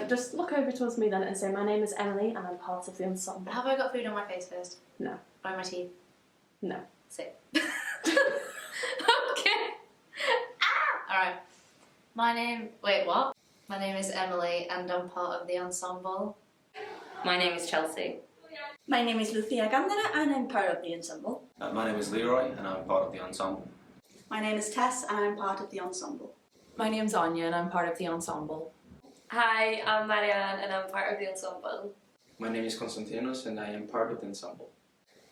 Just look over towards me then and say, my name is Emily and I'm part of the ensemble. Have I got food on my face first? No. Or on my teeth? No. Sick. Okay. Alright. Wait, what? My name is Emily and I'm part of the ensemble. My name is Chelsea. My name is Lucia Gandara and I'm part of the ensemble. My name is Leroy and I'm part of the ensemble. My name is Tess and I'm part of the ensemble. My name's Anya and I'm part of the ensemble. Hi, I'm Marianne and I'm part of the ensemble. My name is Konstantinos and I am part of the ensemble.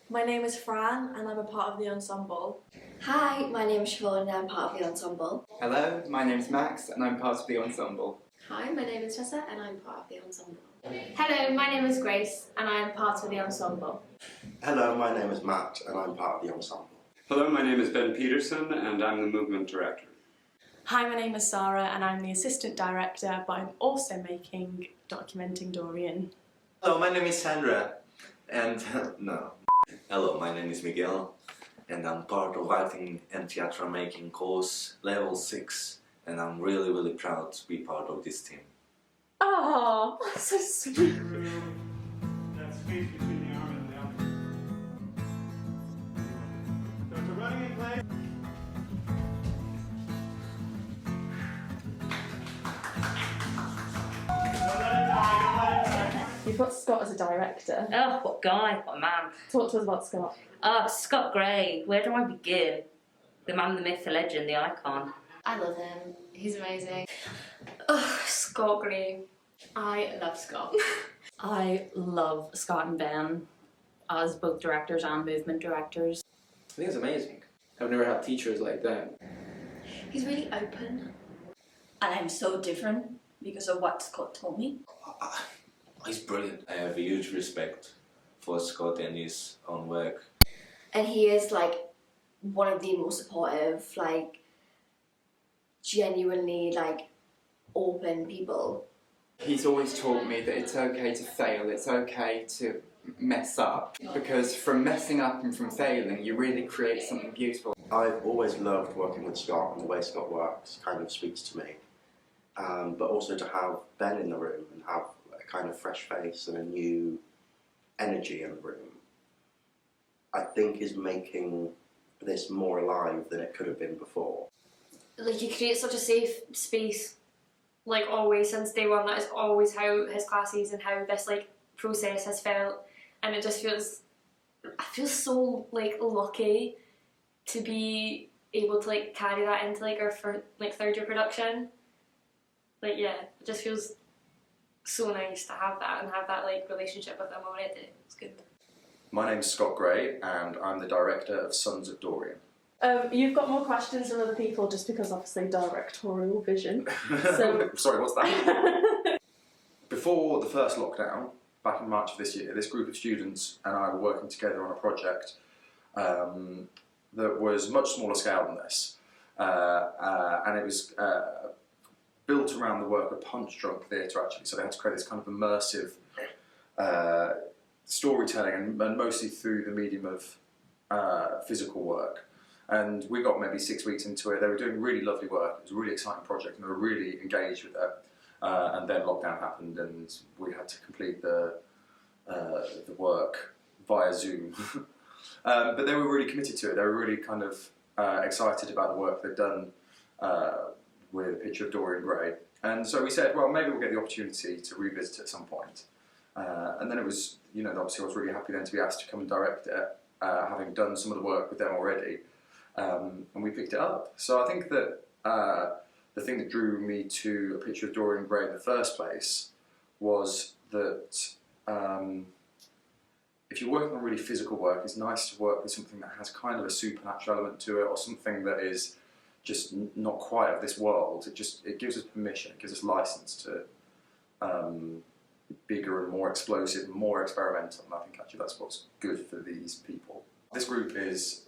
My name is Fran and I'm a part of the ensemble. Hi, my name is Siobhan and I'm part of the ensemble. Hello, my name is Max and I'm part of the ensemble. Hi, my name is Tessa and I'm part of the ensemble. Hello, my name is Grace and I am part of the ensemble. Hello, my name is Matt and I'm part of the ensemble. Hello, my name is Ben Peterson and I'm the movement director. Hi, my name is Sarah and I'm the assistant director, but I'm also documenting Dorian. Hello, my name is Sandra and no. Hello, my name is Miguel and I'm part of Acting and Theatre-Making course level 6 and I'm really proud to be part of this team. Oh, that's so sweet. That space between the arm and the elbow. So it's a running in place. You've got Scott as a director. Oh, what guy, what a man. Talk to us about Scott. Scott Gray, where do I begin? The man, the myth, the legend, the icon. I love him. He's amazing. Scott Gray. I love Scott. I love Scott and Ben as both directors and movement directors. I think it's amazing. I've never had teachers like that. He's really open. And I'm so different because of what Scott told me. He's brilliant. I have a huge respect for Scott and his own work. And he is like one of the most supportive, like genuinely like open people. He's always taught me that it's okay to fail, it's okay to mess up, because from messing up and from failing you really create something beautiful. I've always loved working with Scott, and the way Scott works kind of speaks to me. But also to have Ben in the room and have a kind of fresh face and a new energy in the room, I think is making this more alive than it could have been before. Like, you create such a safe space, like always since day one. That is always how his classes and how this like process has felt, and it just feels, I feel so like lucky to be able to like carry that into like our third year production. Like, yeah, it just feels so nice to have that and have that like relationship with them already. It's good. My name's Scott Gray and I'm the director of Sons of Dorian. You've got more questions than other people just because obviously directorial vision. So... Sorry, what's that? Before the first lockdown, back in March of this year, this group of students and I were working together on a project that was much smaller scale than this. And it was built around the work of punch-drunk theatre, actually. So they had to create this kind of immersive storytelling, and mostly through the medium of physical work. And we got maybe 6 weeks into it. They were doing really lovely work. It was a really exciting project, and they were really engaged with it. And then lockdown happened, and we had to complete the work via Zoom. But they were really committed to it. They were really kind of excited about the work they'd done with a picture of Dorian Gray. And so we said, well, maybe we'll get the opportunity to revisit it at some point. And then it was, you know, obviously I was really happy then to be asked to come and direct it, having done some of the work with them already. And we picked it up. So I think that the thing that drew me to a picture of Dorian Gray in the first place was that if you're working on really physical work, it's nice to work with something that has kind of a supernatural element to it, or something that is just not quite of this world. It gives us permission, it gives us license to bigger and more explosive and more experimental, and I think actually that's what's good for these people. This group is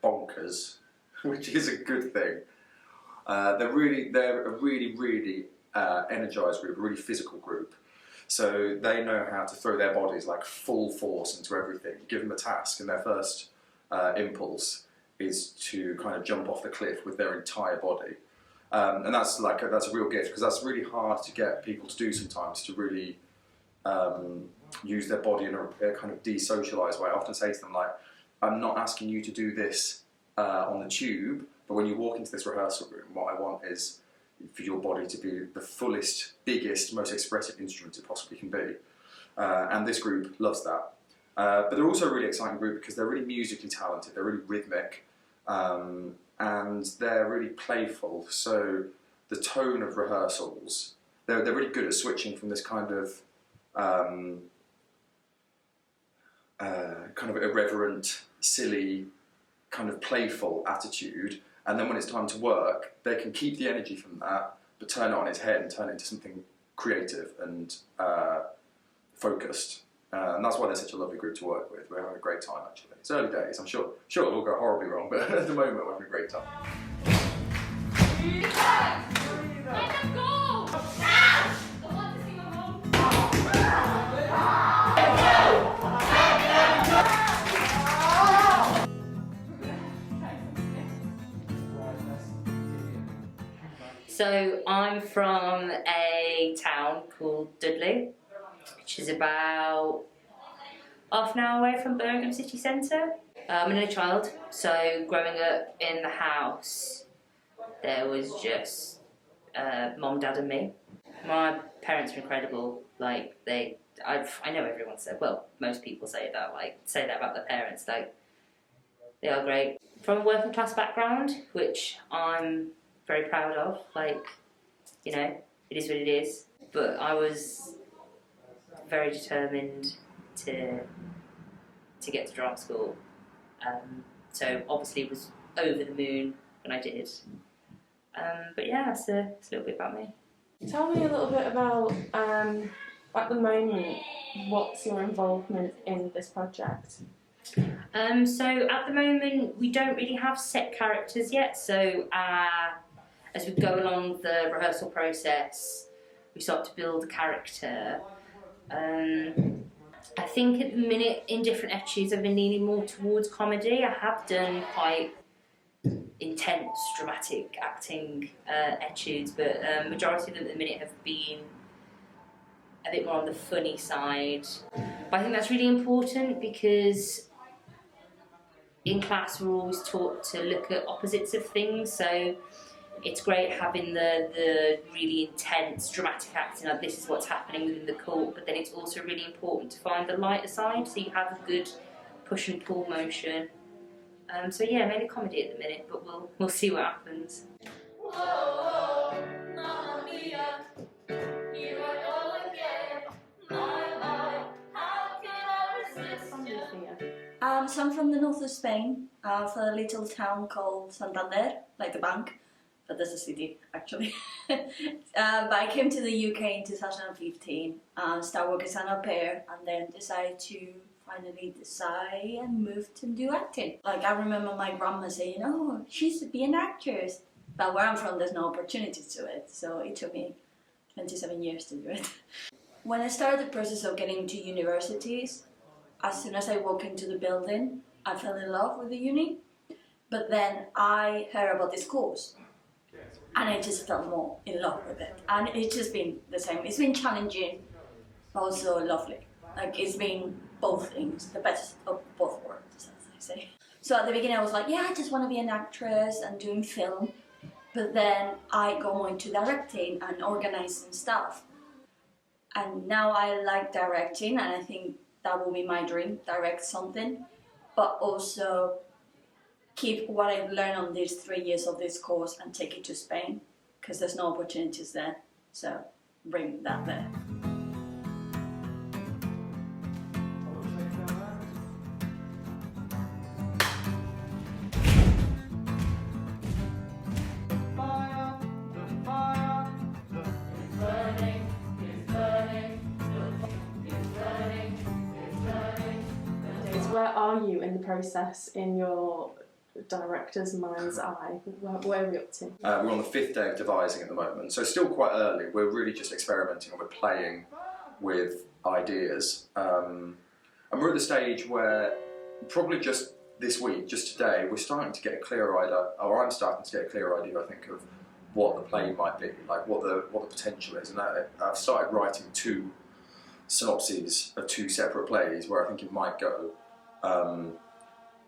bonkers, which is a good thing. They're a really energised group, a really physical group. So they know how to throw their bodies like full force into everything. You give them a task and their first impulse is to kind of jump off the cliff with their entire body. And that's a real gift, because that's really hard to get people to do sometimes, to really use their body in a kind of desocialised way. I often say to them, like, I'm not asking you to do this on the tube, but when you walk into this rehearsal room, what I want is for your body to be the fullest, biggest, most expressive instrument it possibly can be. And this group loves that. But they're also a really exciting group because they're really musically talented, they're really rhythmic, and they're really playful. So the tone of rehearsals, they're really good at switching from this kind of irreverent, silly, kind of playful attitude, and then when it's time to work, they can keep the energy from that, but turn it on its head and turn it into something creative and focused. And that's why they're such a lovely group to work with. We're having a great time, actually. It's early days, I'm sure it'll all go horribly wrong, but at the moment we're having a great time. So I'm from a town called Dudley, which is about half an hour away from Birmingham city centre. I'm an only child, so growing up in the house, there was just mom, dad and me. My parents are incredible. Like, I know everyone said, well, most people say that about their parents. Like, they are great. From a working class background, which I'm very proud of. Like, you know, it is what it is. But I was very determined to get to drama school. So obviously was over the moon when I did. But yeah, that's a little bit about me. Tell me a little bit about, at the moment, what's your involvement in this project? So at the moment we don't really have set characters yet, so as we go along the rehearsal process we start to build a character. I think at the minute in different etches I've been leaning more towards comedy. I have done quite intense dramatic acting etches, but majority of them at the minute have been a bit more on the funny side. But I think that's really important because in class we're always taught to look at opposites of things, so it's great having the really intense dramatic acting, like this is what's happening within the court, but then it's also really important to find the lighter side, so you have a good push and pull motion. So yeah, mainly comedy at the minute, but we'll see what happens. Whoa, Mamma Mia, here I go again. My, how can I resist you? So I'm from the north of Spain, from a little town called Santander, like the bank, but that's a city actually. But I came to the UK in 2015, started working as an au pair, and then decided to finally decide and move to do acting. Like, I remember my grandma saying, oh, she should be an actress. But where I'm from, there's no opportunity to it, so it took me 27 years to do it. When I started the process of getting into universities, as soon as I walked into the building, I fell in love with the uni. But then I heard about this course, and I just fell more in love with it. And it's just been the same. It's been challenging, but also lovely. Like, it's been both things, the best of both worlds, as I say. So at the beginning I was like, yeah, I just want to be an actress and doing film. But then I go more into directing and organizing stuff. And now I like directing, and I think that will be my dream, direct something. But also keep what I've learned on these 3 years of this course and take it to Spain, because there's no opportunities there. So bring that there. Where are you in the process in your director's mind's eye? Where are we up to? We're on the 5th day of devising at the moment, so still quite early. We're really just experimenting and we're playing with ideas. And we're at the stage where probably just this week, just today, we're starting to get a clearer idea, or I'm starting to get a clearer idea, I think, of what the play might be, like what the potential is. And I've started writing 2 synopses of 2 separate plays where I think it might go.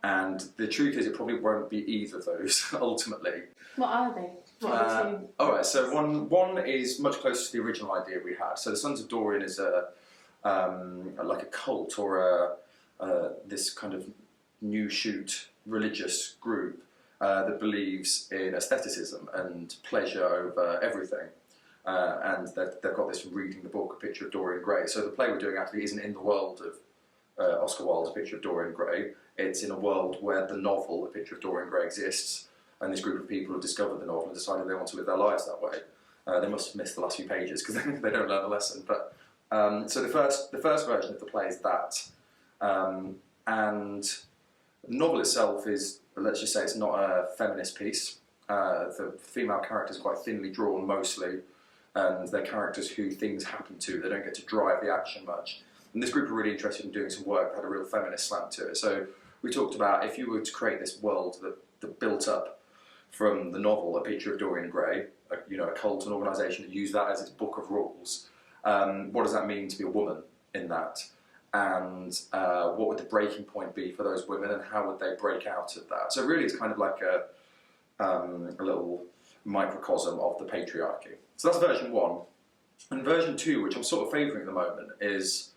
And the truth is, it probably won't be either of those ultimately. What are they? What are the 2? All right, so one is much closer to the original idea we had. So the Sons of Dorian is like a cult or this kind of new shoot religious group that believes in aestheticism and pleasure over everything. And they've got this from reading the book, A Picture of Dorian Gray. So the play we're doing actually isn't in the world of Oscar Wilde's A Picture of Dorian Gray. It's in a world where the novel, A Picture of Dorian Gray, exists, and this group of people have discovered the novel and decided they want to live their lives that way. They must have missed the last few pages because they don't learn the lesson. But so the first version of the play is that, and the novel itself is, let's just say, it's not a feminist piece. The female characters are quite thinly drawn mostly, and they're characters who things happen to. They don't get to drive the action much. And this group are really interested in doing some work that had a real feminist slant to it. So we talked about if you were to create this world that built up from the novel, A Picture of Dorian Gray, a cult, an organisation that used that as its book of rules, what does that mean to be a woman in that? And what would the breaking point be for those women, and how would they break out of that? So really it's kind of like a little microcosm of the patriarchy. So that's version 1. And version 2, which I'm sort of favouring at the moment, is,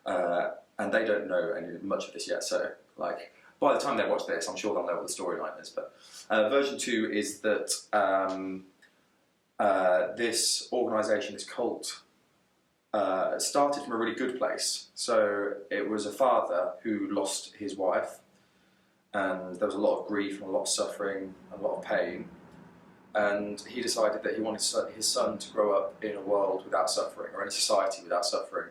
and they don't know much of this yet, so like by the time they watch this, I'm sure they'll know what the storyline is. But version 2 is that this organisation, this cult, started from a really good place. So it was a father who lost his wife, and there was a lot of grief and a lot of suffering and a lot of pain. And he decided that he wanted his son to grow up in a world without suffering, or in a society without suffering.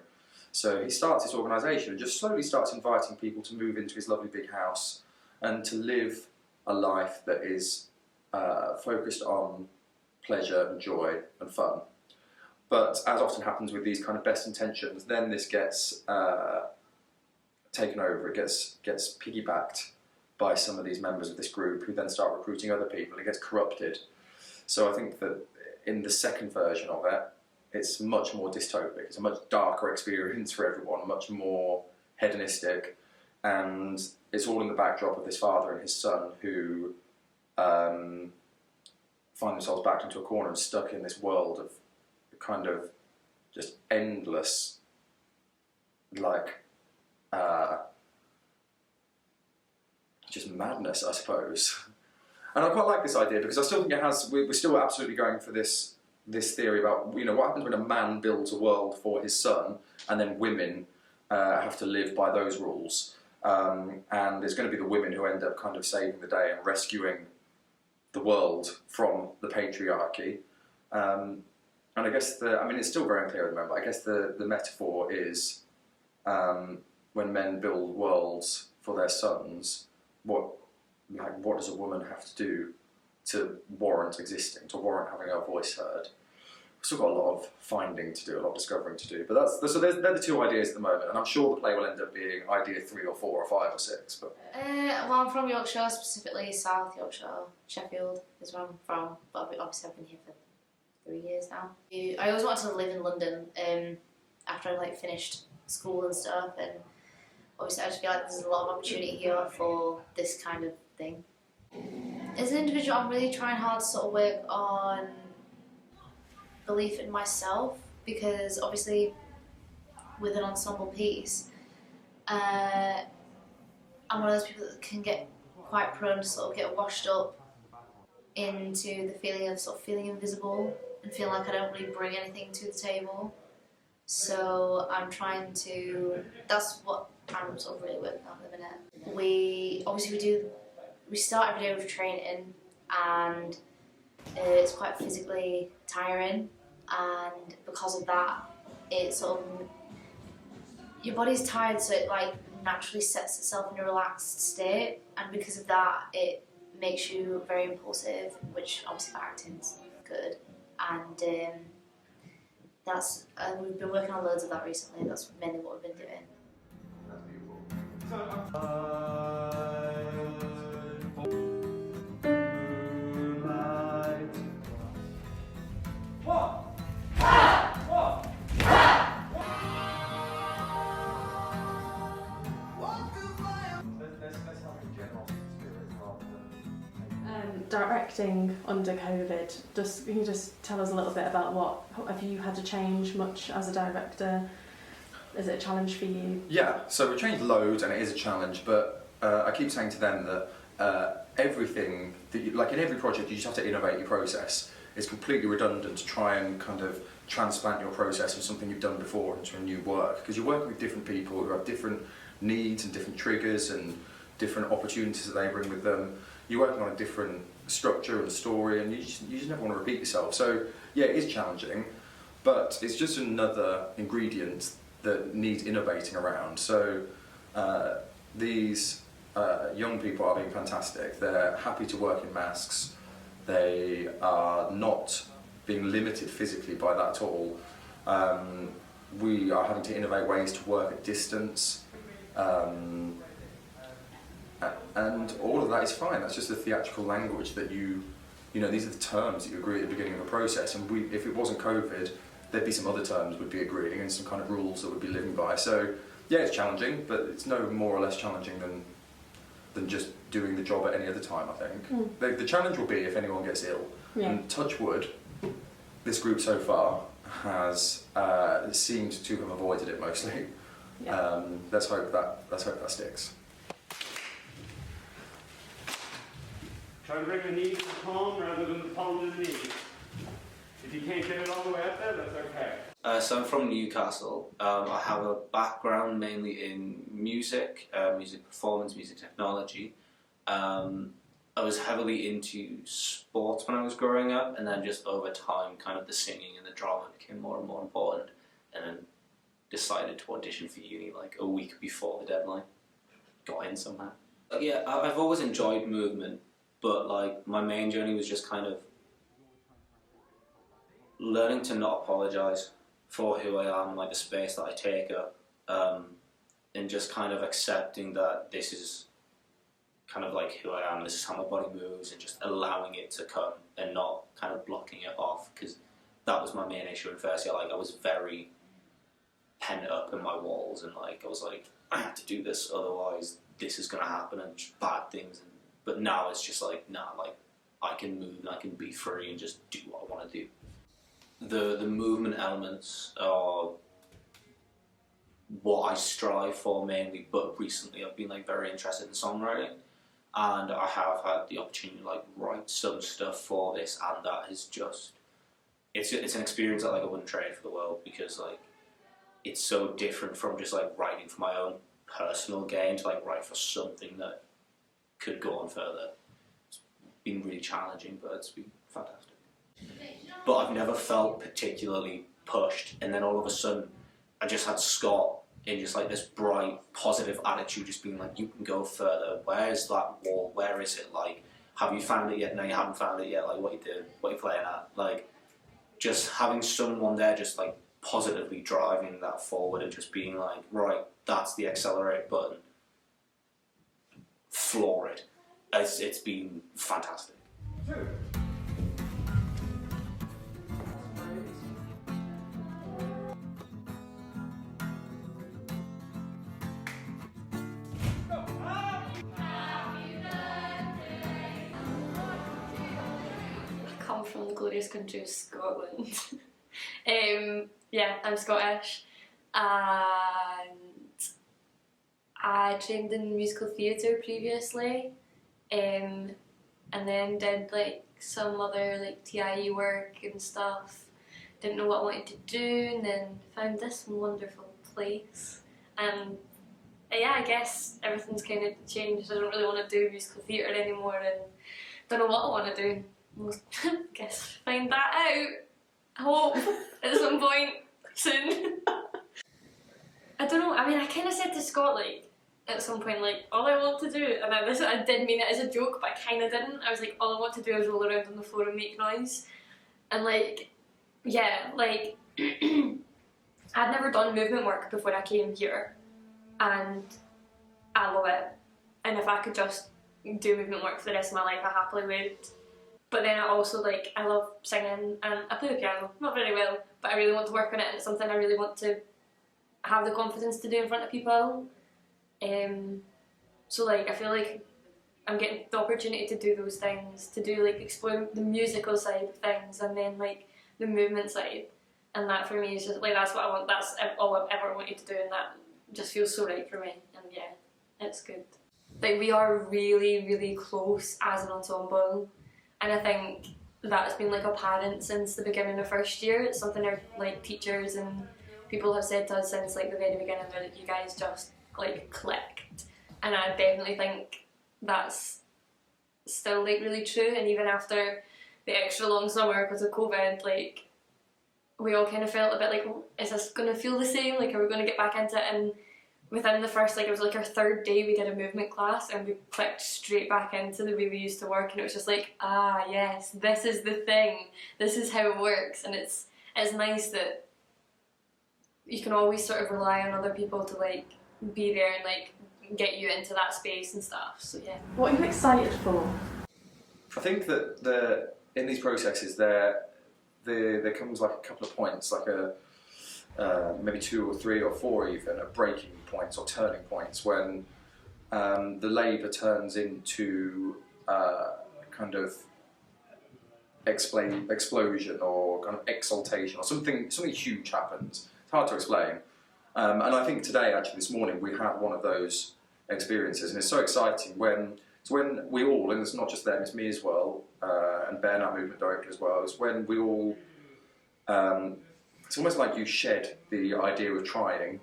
So he starts this organisation and just slowly starts inviting people to move into his lovely big house and to live a life that is focused on pleasure and joy and fun. But as often happens with these kind of best intentions, then this gets taken over, it gets piggybacked by some of these members of this group who then start recruiting other people. It gets corrupted. So I think that in the second version of it, it's much more dystopic. It's a much darker experience for everyone, much more hedonistic, and it's all in the backdrop of this father and his son who find themselves backed into a corner and stuck in this world of kind of just endless, like, just madness, I suppose. And I quite like this idea because I still think it has, we're still absolutely going for this theory about, what happens when a man builds a world for his son and then women have to live by those rules. And it's going to be the women who end up kind of saving the day and rescuing the world from the patriarchy. And I guess it's still very unclear at the moment, but I guess the metaphor is when men build worlds for their sons, what does a woman have to do to warrant existing, to warrant having her voice heard? We've still got a lot of finding to do, a lot of discovering to do. But they're the 2 ideas at the moment, and I'm sure the play will end up being idea 3 or 4 or 5 or 6. But well, I'm from Yorkshire, specifically South Yorkshire. Sheffield is where I'm from, but obviously I've been here for 3 years now. I always wanted to live in London after I finished school and stuff, and obviously I just feel like there's a lot of opportunity here for this kind of thing. As an individual, I'm really trying hard to sort of work on belief in myself, because obviously with an ensemble piece, I'm one of those people that can get quite prone to sort of get washed up into the feeling of sort of feeling invisible and feel like I don't really bring anything to the table. So I'm trying to, that's what I'm sort of really working on at the minute. We start every day with training, and it's quite physically tiring, and because of that, it sort of, your body's tired, so it naturally sets itself in a relaxed state, and because of that, it makes you very impulsive, which obviously for acting's good, and that's we've been working on loads of that recently. That's mainly what we've been doing. directing under COVID, can you just tell us a little bit about what have you had to change much as a director? Is it a challenge for you? Yeah, so we changed loads and it is a challenge, but I keep saying to them that everything, like in every project, you just have to innovate your process. It's completely redundant to try and kind of transplant your process from something you've done before into a new work, because you're working with different people who have different needs and different triggers and different opportunities that they bring with them. You're working on a different structure and story, and you just never want to repeat yourself. So yeah, it is challenging, but it's just another ingredient that needs innovating around. So these young people are being fantastic. They're happy to work in masks. They are not being limited physically by that at all. We are having to innovate ways to work at distance. And all of that is fine. That's just the theatrical language that you know, these are the terms that you agree at the beginning of a process. And if it wasn't COVID, there'd be some other terms we'd be agreeing and some kind of rules that we'd be living by. So yeah, it's challenging, but it's no more or less challenging than just doing the job at any other time, I think. The challenge will be if anyone gets ill. Yeah. And touch wood, this group so far has seemed to have avoided it mostly. Yeah. Let's hope that sticks. Try to bring the knee to the palm rather than the palm to the knee. If you can't get it all the way up there, that's okay. So I'm from Newcastle. I have a background mainly in music, music performance, music technology. I was heavily into sports when I was growing up, and then just over time, kind of the singing and the drama became more and more important, and then decided to audition for uni like a week before the deadline. Got in somehow. Yeah, I've always enjoyed movement, but like my main journey was just kind of learning to not apologise for who I am, like the space that I take up, and just kind of accepting that this is kind of like who I am, this is how my body moves, and just allowing it to come and not kind of blocking it off, because that was my main issue in first year. Like I was very pent up in my walls, and like I was like, I have to do this, otherwise this is going to happen, and just bad things. But now it's just like, nah, like I can move and I can be free and just do what I want to do. The movement elements are what I strive for mainly, but recently I've been like very interested in songwriting, and I have had the opportunity to like write some stuff for this, and that is just it's an experience that like I wouldn't trade for the world, because like it's so different from just like writing for my own personal gain to like write for something that could go on further. It's been really challenging, but it's been fantastic. But I've never felt particularly pushed, and then all of a sudden I just had Scott in just like this bright, positive attitude, just being like, you can go further, where is that wall, where is it, like, have you found it yet? No, you haven't found it yet, like, what you doing, what you playing at, like, just having someone there just like positively driving that forward and just being like, right, that's the accelerate button, floor it. It's been fantastic. From the glorious country of Scotland. Yeah, I'm Scottish, and I trained in musical theatre previously, and then did like some other like TIE work and stuff. Didn't know what I wanted to do, and then found this wonderful place. And yeah, I guess everything's kind of changed. I don't really want to do musical theatre anymore, and don't know what I want to do. I guess find that out, I hope, at some point soon. I don't know, I mean, I kind of said to Scott, like, at some point, like, all I want to do, and I did mean it as a joke, but I kind of didn't. I was like, all I want to do is roll around on the floor and make noise. And like, yeah, like, I'd never done movement work before I came here, and I love it. And if I could just do movement work for the rest of my life, I happily would. But then I also like, I love singing and I play the piano, not very well, but I really want to work on it, and it's something I really want to have the confidence to do in front of people. So like, I feel like I'm getting the opportunity to do those things, to do like explore the musical side of things, and then like the movement side, and that for me is just like that's what I want. That's all I've ever wanted to do, and that just feels so right for me. And yeah, it's good. Like we are really, really close as an ensemble, and I think that's been like apparent since the beginning of first year. It's something our like teachers and people have said to us since like the very beginning that you guys just like clicked, and I definitely think that's still like really true. And even after the extra long summer because of COVID, like we all kind of felt a bit like, oh, is this going to feel the same? Like, are we going to get back into it? And within the first, like it was like our third day, we did a movement class and we clicked straight back into the way we used to work, and it was just like, ah yes, this is the thing, this is how it works. And it's nice that you can always sort of rely on other people to like be there and like get you into that space and stuff. So yeah. What are you excited for? I think that in these processes there comes like a couple of points, like maybe 2 or 3 or 4 even, of breaking points or turning points when the labour turns into kind of explosion or kind of exaltation, or something huge happens. It's hard to explain. And I think today, actually this morning, we had one of those experiences, and it's so exciting when we all, and it's not just them, it's me as well, and Ben, our movement director as well, it's when we all, it's almost like you shed the idea of trying,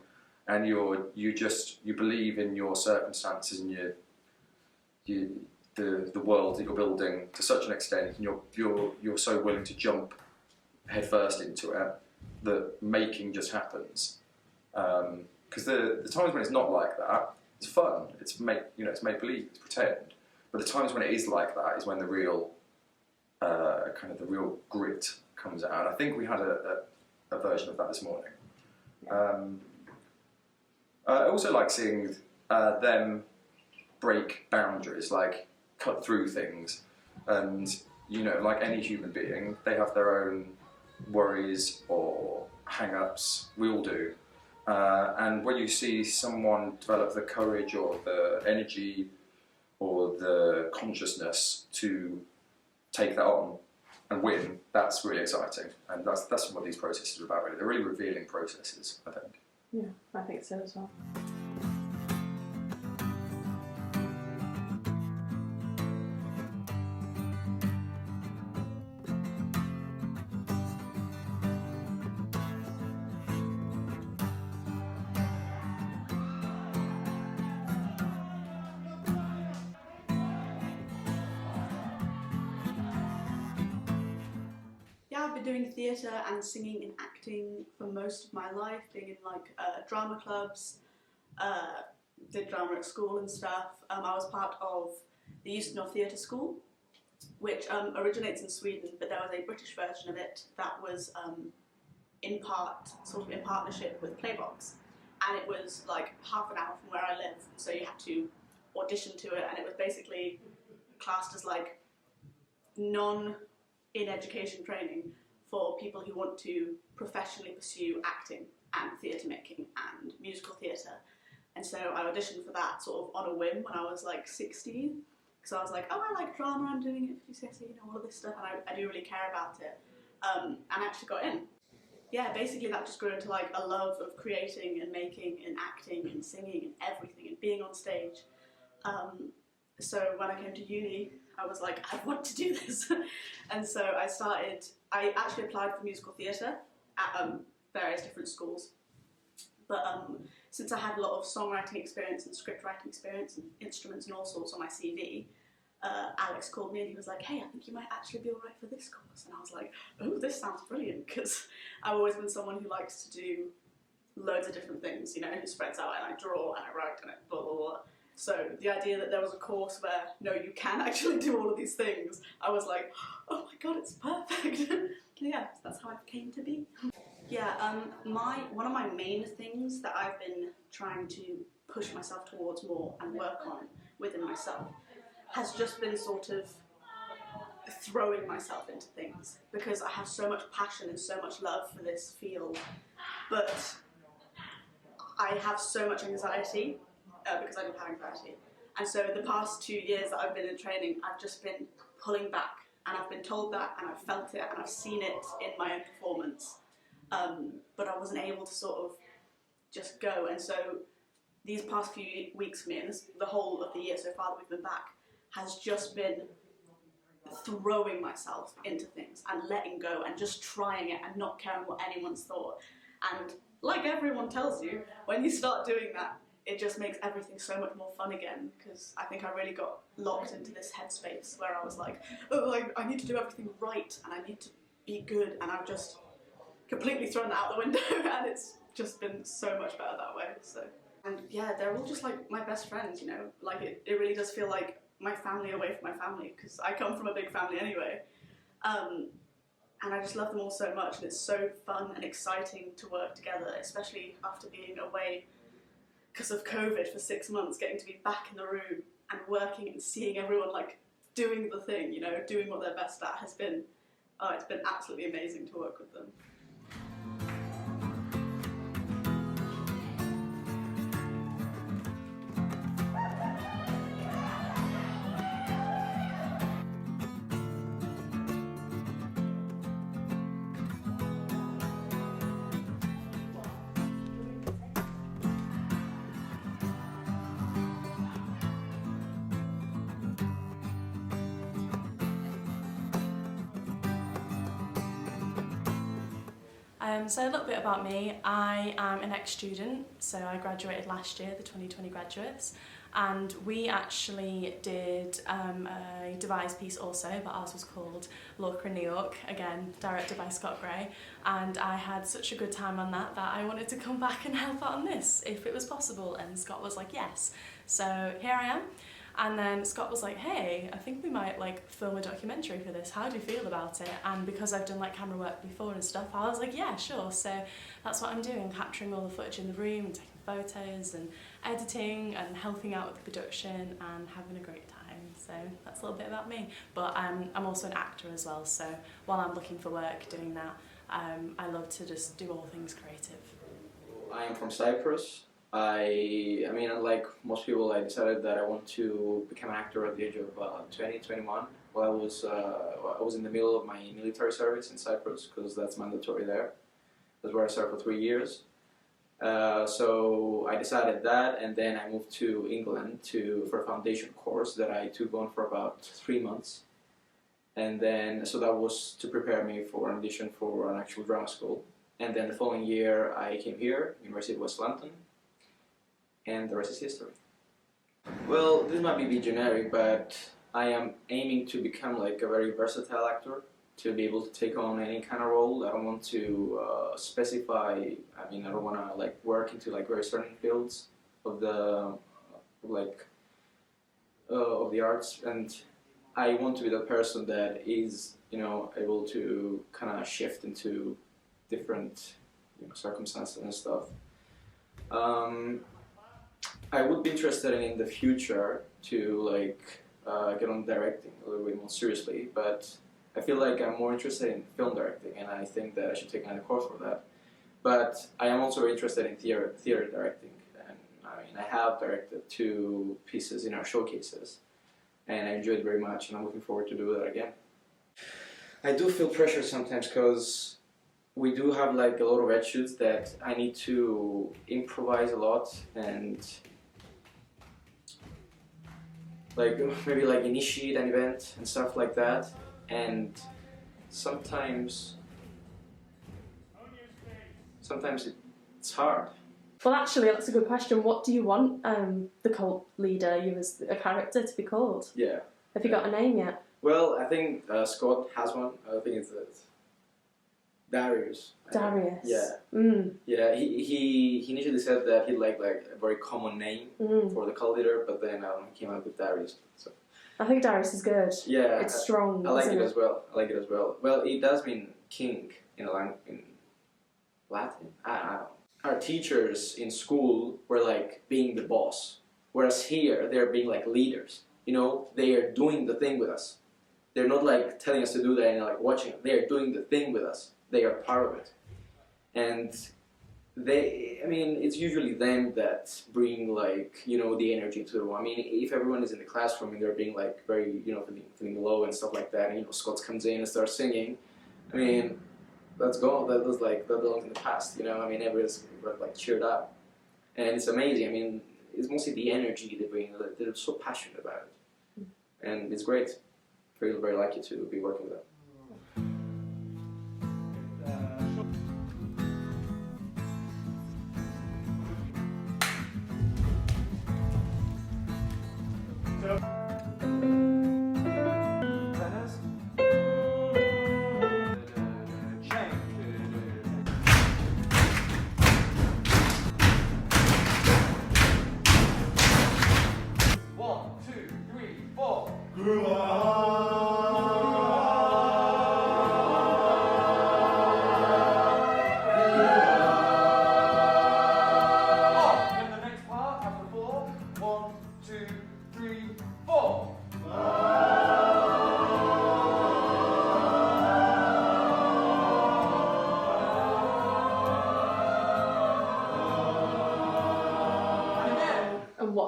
and you believe in your circumstances and the world that you're building to such an extent, and you're so willing to jump headfirst into it that making just happens. Because the times when it's not like that, it's fun. It's make believe, it's pretend. But the times when it is like that is when the real kind of the real grit comes out. And I think we had a version of that this morning. I also like seeing them break boundaries, like cut through things. And like any human being, they have their own worries or hang-ups. We all do. And when you see someone develop the courage or the energy or the consciousness to take that on and win, that's really exciting. And that's what these processes are about, really. They're really revealing processes, I think. Yeah, I think so as well. Yeah, I've been doing theatre and singing and acting for most of my life, being in like drama clubs, did drama at school and stuff. I was part of the Euston Theatre School, which originates in Sweden, but there was a British version of it that was in partnership with Playbox, and it was like half an hour from where I live, so you had to audition to it, and it was basically classed as like non-in-education training for people who want to professionally pursue acting and theatre making and musical theatre. And so I auditioned for that sort of on a whim when I was like 16, because I was like, oh, I like drama, I'm doing it for GCSE, all of this stuff, and I do really care about it, and I actually got in. Yeah, basically that just grew into like a love of creating and making and acting and singing and everything and being on stage. So when I came to uni, I was like, I want to do this. And so I actually applied for musical theatre at various different schools. But since I had a lot of songwriting experience and script writing experience and instruments and all sorts on my CV, Alex called me and he was like, hey, I think you might actually be alright for this course. And I was like, oh, this sounds brilliant, because I've always been someone who likes to do loads of different things, who spreads out, and I draw and I write and I blah, blah, blah. So the idea that there was a course where, no, you can actually do all of these things, I was like, oh my god, it's perfect. Yeah, that's how I came to be. Yeah, one of my main things that I've been trying to push myself towards more and work on within myself has just been sort of throwing myself into things, because I have so much passion and so much love for this field, but I have so much anxiety, because I do have anxiety, And so the past 2 years that I've been in training, I've just been pulling back, and I've been told that, and I've felt it, and I've seen it in my own performance. But I wasn't able to sort of just go. And so these past few weeks for me, and the whole of the year so far that we've been back, has just been throwing myself into things and letting go and just trying it and not caring what anyone's thought. And like everyone tells you, when you start doing that, it just makes everything so much more fun again, because I think I really got locked into this headspace where I was like, oh, I need to do everything right and I need to be good, and I've just completely thrown that out the window and it's just been so much better that way. So, and yeah, they're all just like my best friends, you know, like it really does feel like my family away from my family, because I come from a big family anyway. And I just love them all so much, and it's so fun and exciting to work together, especially after being away because of COVID for 6 months. Getting to be back in the room and working and seeing everyone like doing the thing, you know, doing what they're best at has been, it's been absolutely amazing to work with them. So a little bit about me. I am an ex-student, so I graduated last year, the 2020 graduates, and we actually did a devise piece also, but ours was called Lorca in New York, again directed by Scott Gray, and I had such a good time on that I wanted to come back and help out on this if it was possible, and Scott was like yes. So here I am. And then Scott was like, hey, I think we might like film a documentary for this. How do you feel about it? And because I've done like camera work before and stuff, I was like, yeah, sure. So that's what I'm doing, capturing all the footage in the room and taking photos and editing and helping out with the production and having a great time. So that's a little bit about me. But I'm also an actor as well. So while I'm looking for work doing that, I love to just do all things creative. I am from Cyprus. I mean, unlike most people, I decided that I want to become an actor at the age of 20, 21. Well, I was in the middle of my military service in Cyprus, because that's mandatory there. That's where I served for 3 years. So I decided that, and then I moved to England for a foundation course that I took on for about 3 months. And then, so that was to prepare me for an audition for an actual drama school. And then the following year I came here, University of West London, and the rest is history. Well, this might be a bit generic, but I am aiming to become like a very versatile actor, to be able to take on any kind of role. I don't want to specify, I mean, I don't want to like work into like very certain fields of the of the arts, and I want to be the person that is, you know, able to kind of shift into different, you know, circumstances and stuff. I would be interested in the future to like get on directing a little bit more seriously, but I feel like I'm more interested in film directing, and I think that I should take another course for that. But I am also very interested in theater directing, and I mean, I have directed 2 pieces in our showcases, and I enjoyed it very much, and I'm looking forward to do that again. I do feel pressure sometimes, because we do have like a lot of ed shoots that I need to improvise a lot, and like maybe like initiate an event and stuff like that, and sometimes it's hard. Well, actually, that's a good question. What do you want the cult leader, you as a character, to be called? Yeah. Have you got a name yet? Well, I think Scott has one. I think it's Darius. Darius. Yeah. Yeah. He initially said that he'd like a very common name for the cult leader, but then he came up with Darius. So. I think Darius is good. Yeah. It's strong. I like it as well. Well, it does mean king in Latin. I don't know. Our teachers in school were like being the boss, whereas here they're being like leaders. You know, they are doing the thing with us. They're not like telling us to do that and like watching it. They are doing the thing with us. They are part of it. And I mean, it's usually them that bring like, you know, the energy to the room. I mean, if everyone is in the classroom and they're being like very, you know, feeling low and stuff like that, and you know, Scott comes in and starts singing, I mean, that's gone. That belongs in the past, you know. I mean, everyone's like cheered up, and it's amazing. I mean, it's mostly the energy they bring. They're so passionate about it, and it's great. Very, very lucky to be working with them.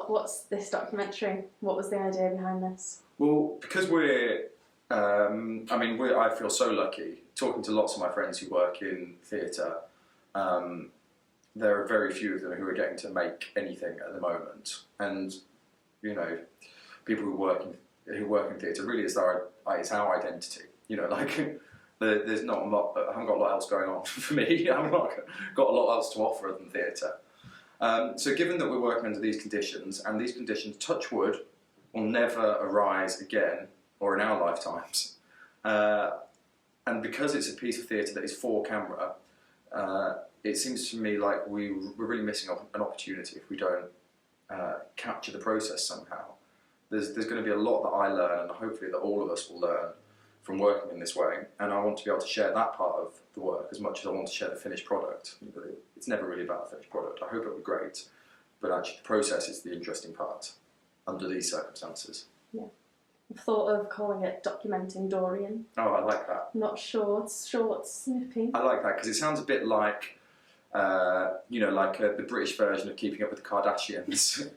What's this documentary? What was the idea behind this? Well, because I feel so lucky talking to lots of my friends who work in theatre. There are very few of them who are getting to make anything at the moment, and you know, people who work in theatre really it's our identity. You know, like there's not a lot. I haven't got a lot else going on for me. I've not got a lot else to offer other than theatre. So given that we're working under these conditions, and these conditions, touch wood, will never arise again, or in our lifetimes, and because it's a piece of theatre that is for camera, it seems to me like we're really missing an opportunity if we don't capture the process somehow. There's going to be a lot that I learn, and hopefully that all of us will learn from working in this way, and I want to be able to share that part of the work as much as I want to share the finished product. It's never really about the finished product. I hope it'll be great, but actually the process is the interesting part under these circumstances. Yeah. I've thought of calling it Documenting Dorian. Oh, I like that. Not short, snippy. I like that because it sounds a bit like, you know, like the British version of Keeping Up with the Kardashians,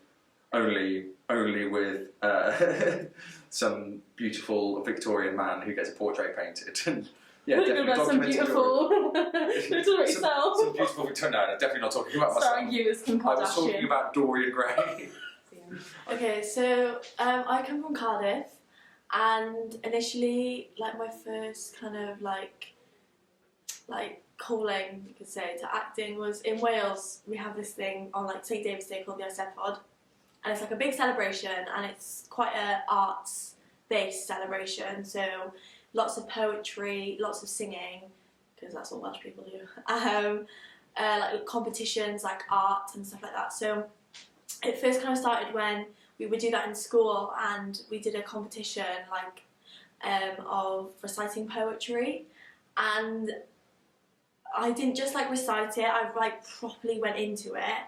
only with some beautiful Victorian man who gets a portrait painted. Yeah, definitely some beautiful. Some beautiful Victorian. No, definitely not talking about myself. Starring you as Kim Kardashian. I was talking about Dorian Gray. Okay, so I come from Cardiff, and initially, like my first kind of like calling, you could say, to acting was in Wales. We have this thing on like St David's Day called the Eisteddfod, and it's like a big celebration, and it's quite a arts-based celebration. So lots of poetry, lots of singing, because that's what Welsh people do. Like competitions, like art and stuff like that. So it first kind of started when we would do that in school, and we did a competition like of reciting poetry, and I didn't just like recite it, I like properly went into it,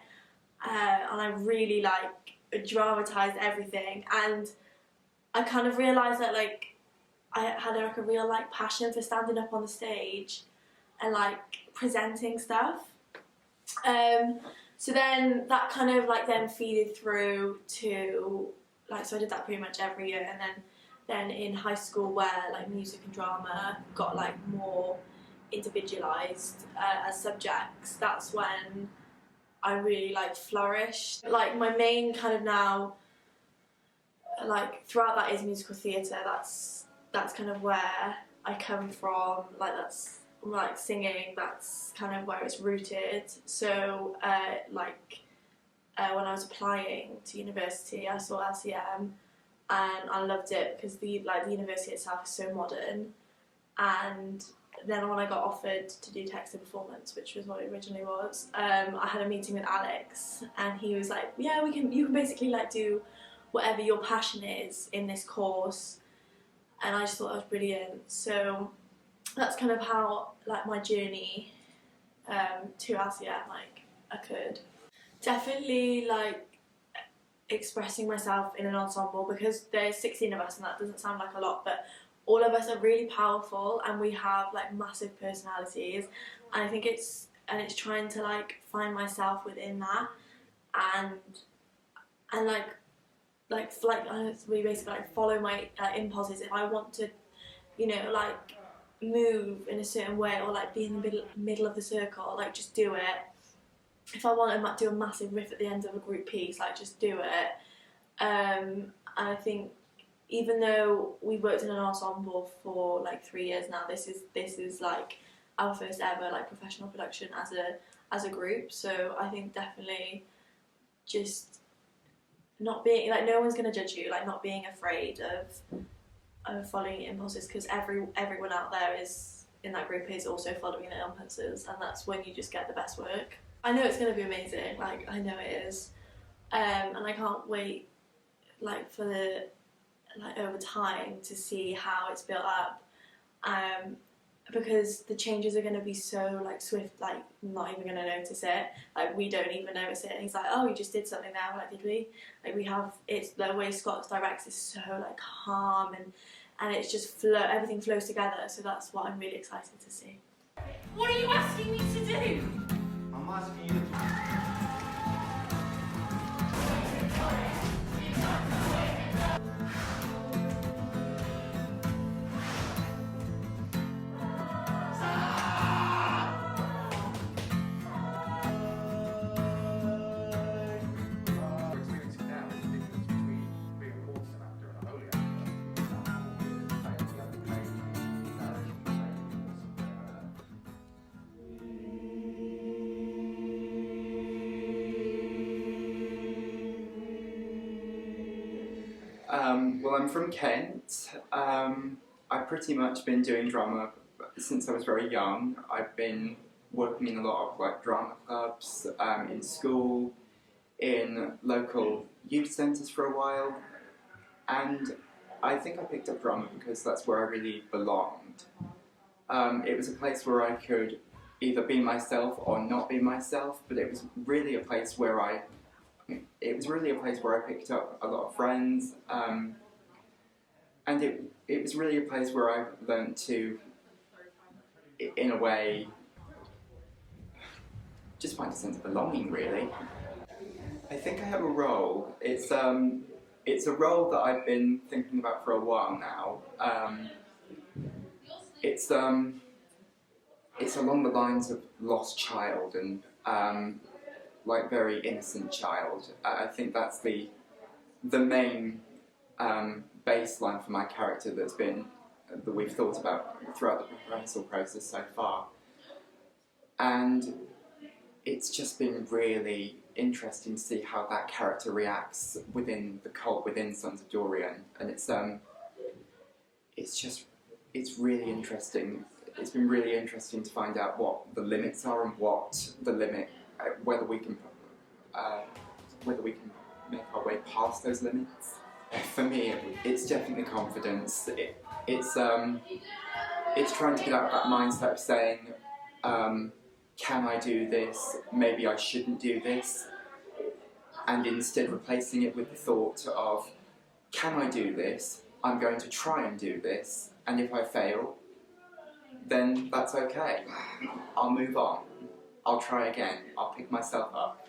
and I really like dramatised everything, and I kind of realised that like I had like a real like passion for standing up on the stage and like presenting stuff. So then that kind of like then feeded through to like, so I did that pretty much every year, and then in high school where like music and drama got like more individualised as subjects, that's when I really like flourished. Like my main kind of now like throughout that is musical theatre. That's kind of where I come from, like that's like singing, that's kind of where it's rooted. So when I was applying to university, I saw LCM and I loved it because the university itself is so modern. And then when I got offered to do text and performance, which was what it originally was, I had a meeting with Alex, and he was like, yeah, you can basically like do whatever your passion is in this course. And I just thought that was brilliant. So that's kind of how like my journey to LCM like occurred. Definitely like expressing myself in an ensemble, because there's 16 of us and that doesn't sound like a lot, but all of us are really powerful and we have like massive personalities, and I think it's it's trying to like find myself within that, and we basically like follow my impulses. If I want to, you know, like move in a certain way or like be in the middle of the circle, like just do it. If I want to do a massive riff at the end of a group piece, like just do it. And I think even though we've worked in an ensemble for like 3 years now, this is like our first ever like professional production as a group. So I think definitely just not being like, no one's gonna judge you, like not being afraid of following your impulses, because everyone out there is in that group is also following their impulses, and that's when you just get the best work. I know it's gonna be amazing, like I know it is, and I can't wait like for the like over time to see how it's built up, because the changes are going to be so like swift, like not even going to notice it, like we don't even notice it, and he's like, oh, you just did something there, like did we? Like we have, it's the way Scott directs is so like calm, and it's just everything flows together, so that's what I'm really excited to see. What are you asking me to do? I'm asking you to... Well, I'm from Kent. I've pretty much been doing drama since I was very young. I've been working in a lot of like drama clubs, in school, in local youth centres for a while, and I think I picked up drama because that's where I really belonged. It was a place where I could either be myself or not be myself, but it was really a place where I picked up a lot of friends, and it was really a place where I learned to, in a way, just find a sense of belonging, really. I think I have a role. It's a role that I've been thinking about for a while now. It's along the lines of lost child and like very innocent child. I think that's the main baseline for my character that we've thought about throughout the rehearsal process so far. And it's just been really interesting to see how that character reacts within the cult, within Sons of Dorian, and it's really interesting. It's been really interesting to find out what the limits are and what the limit, whether we can make our way past those limits. For me, it's definitely confidence. It's trying to get out of that mindset of saying, can I do this? Maybe I shouldn't do this. And instead replacing it with the thought of, can I do this? I'm going to try and do this. And if I fail, then that's okay. I'll move on. I'll try again. I'll pick myself up.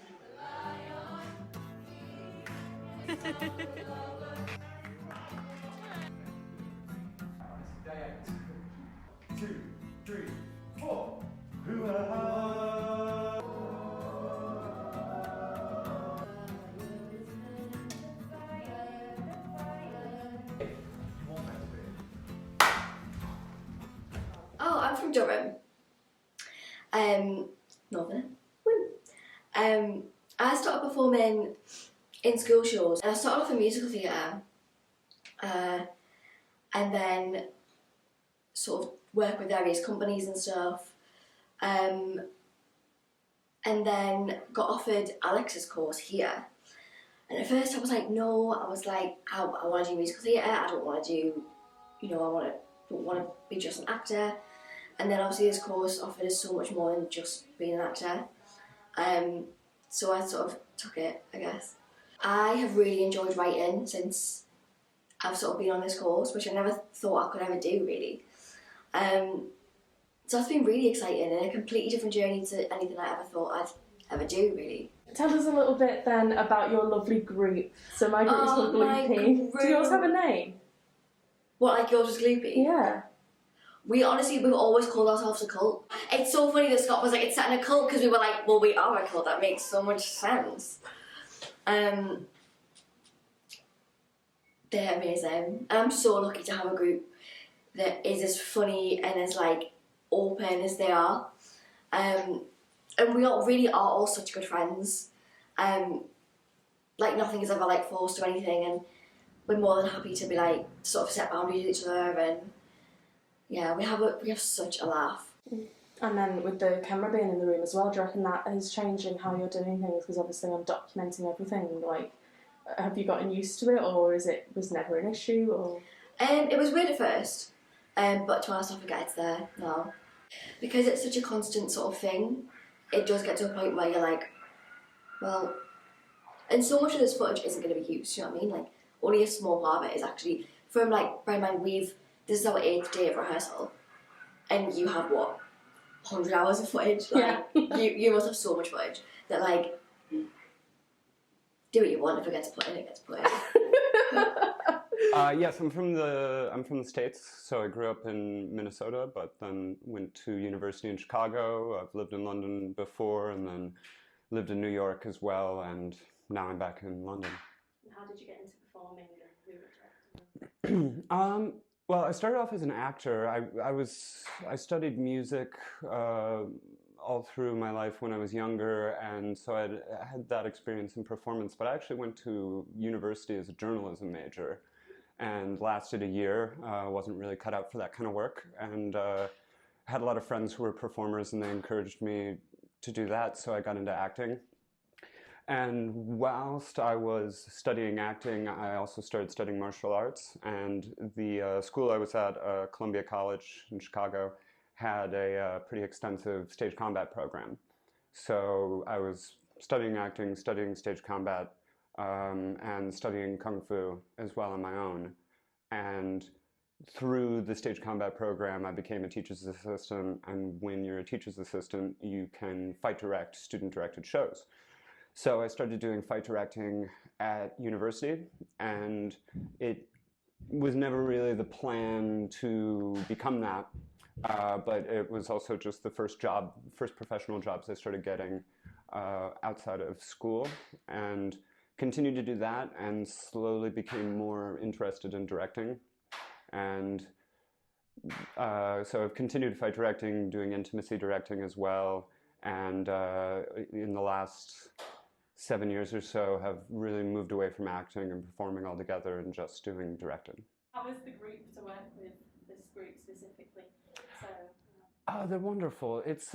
2, 3, 4. Oh, I'm from Durham. Northern. Woo. I started performing in school shows, and I started off in musical theatre, and then sort of work with various companies and stuff, and then got offered Alex's course here. And at first I was like, no, I was like, I want to do musical theatre, I don't want to do, don't want to be just an actor. And then obviously this course offered us so much more than just being an actor. So I sort of took it, I guess. I have really enjoyed writing since I've sort of been on this course, which I never thought I could ever do, really. So that's been really exciting and a completely different journey to anything I ever thought I'd ever do, really. Tell us a little bit then about your lovely group. So my group is called my Gloopy. Do yours have a name? What, like yours is Gloopy? Yeah. We've always called ourselves a cult. It's so funny that Scott was like, it's set in a cult, because we were like, well, we are a cult, that makes so much sense. They're amazing. I'm so lucky to have a group that is as funny and as like open as they are. And we all really are all such good friends. Like nothing is ever like forced or anything, and we're more than happy to be like sort of set boundaries with each other, and yeah, we have such a laugh. And then with the camera being in the room as well, do you reckon that is changing how you're doing things? Because obviously I'm documenting everything. Like, have you gotten used to it, or was never an issue? Or it was weird at first, but to be honest, I forget it's there now. Because it's such a constant sort of thing, it does get to a point where you're like, well, and so much of this footage isn't going to be used, you know what I mean? Like, only a small part of it is actually, from like, bear in mind, this is our 8th day of rehearsal, and you have what, 100 hours of footage? Like, yeah. you must have so much footage that like, do what you want. If it gets put in, it gets put in. Yes, I'm from the States, so I grew up in Minnesota, but then went to university in Chicago. I've lived in London before, and then lived in New York as well, and now I'm back in London. How did you get into performing and who were directing? Well, I started off as an actor. I studied music all through my life when I was younger, and so I had that experience in performance, but I actually went to university as a journalism major and lasted a year. Wasn't really cut out for that kind of work, and had a lot of friends who were performers, and they encouraged me to do that, so I got into acting. And whilst I was studying acting, I also started studying martial arts, and the school I was at, Columbia College in Chicago, had a pretty extensive stage combat program. So I was studying acting, studying stage combat, and studying Kung Fu as well on my own. And through the stage combat program, I became a teacher's assistant, and when you're a teacher's assistant, you can fight direct student-directed shows. So I started doing fight directing at university, and it was never really the plan to become that, but it was also just the first professional jobs I started getting outside of school, and continued to do that, and slowly became more interested in directing. And so I've continued fight directing, doing intimacy directing as well, and in the last 7 years or so have really moved away from acting and performing altogether and just doing directing. How was the group to work with, this group specifically? They're wonderful. It's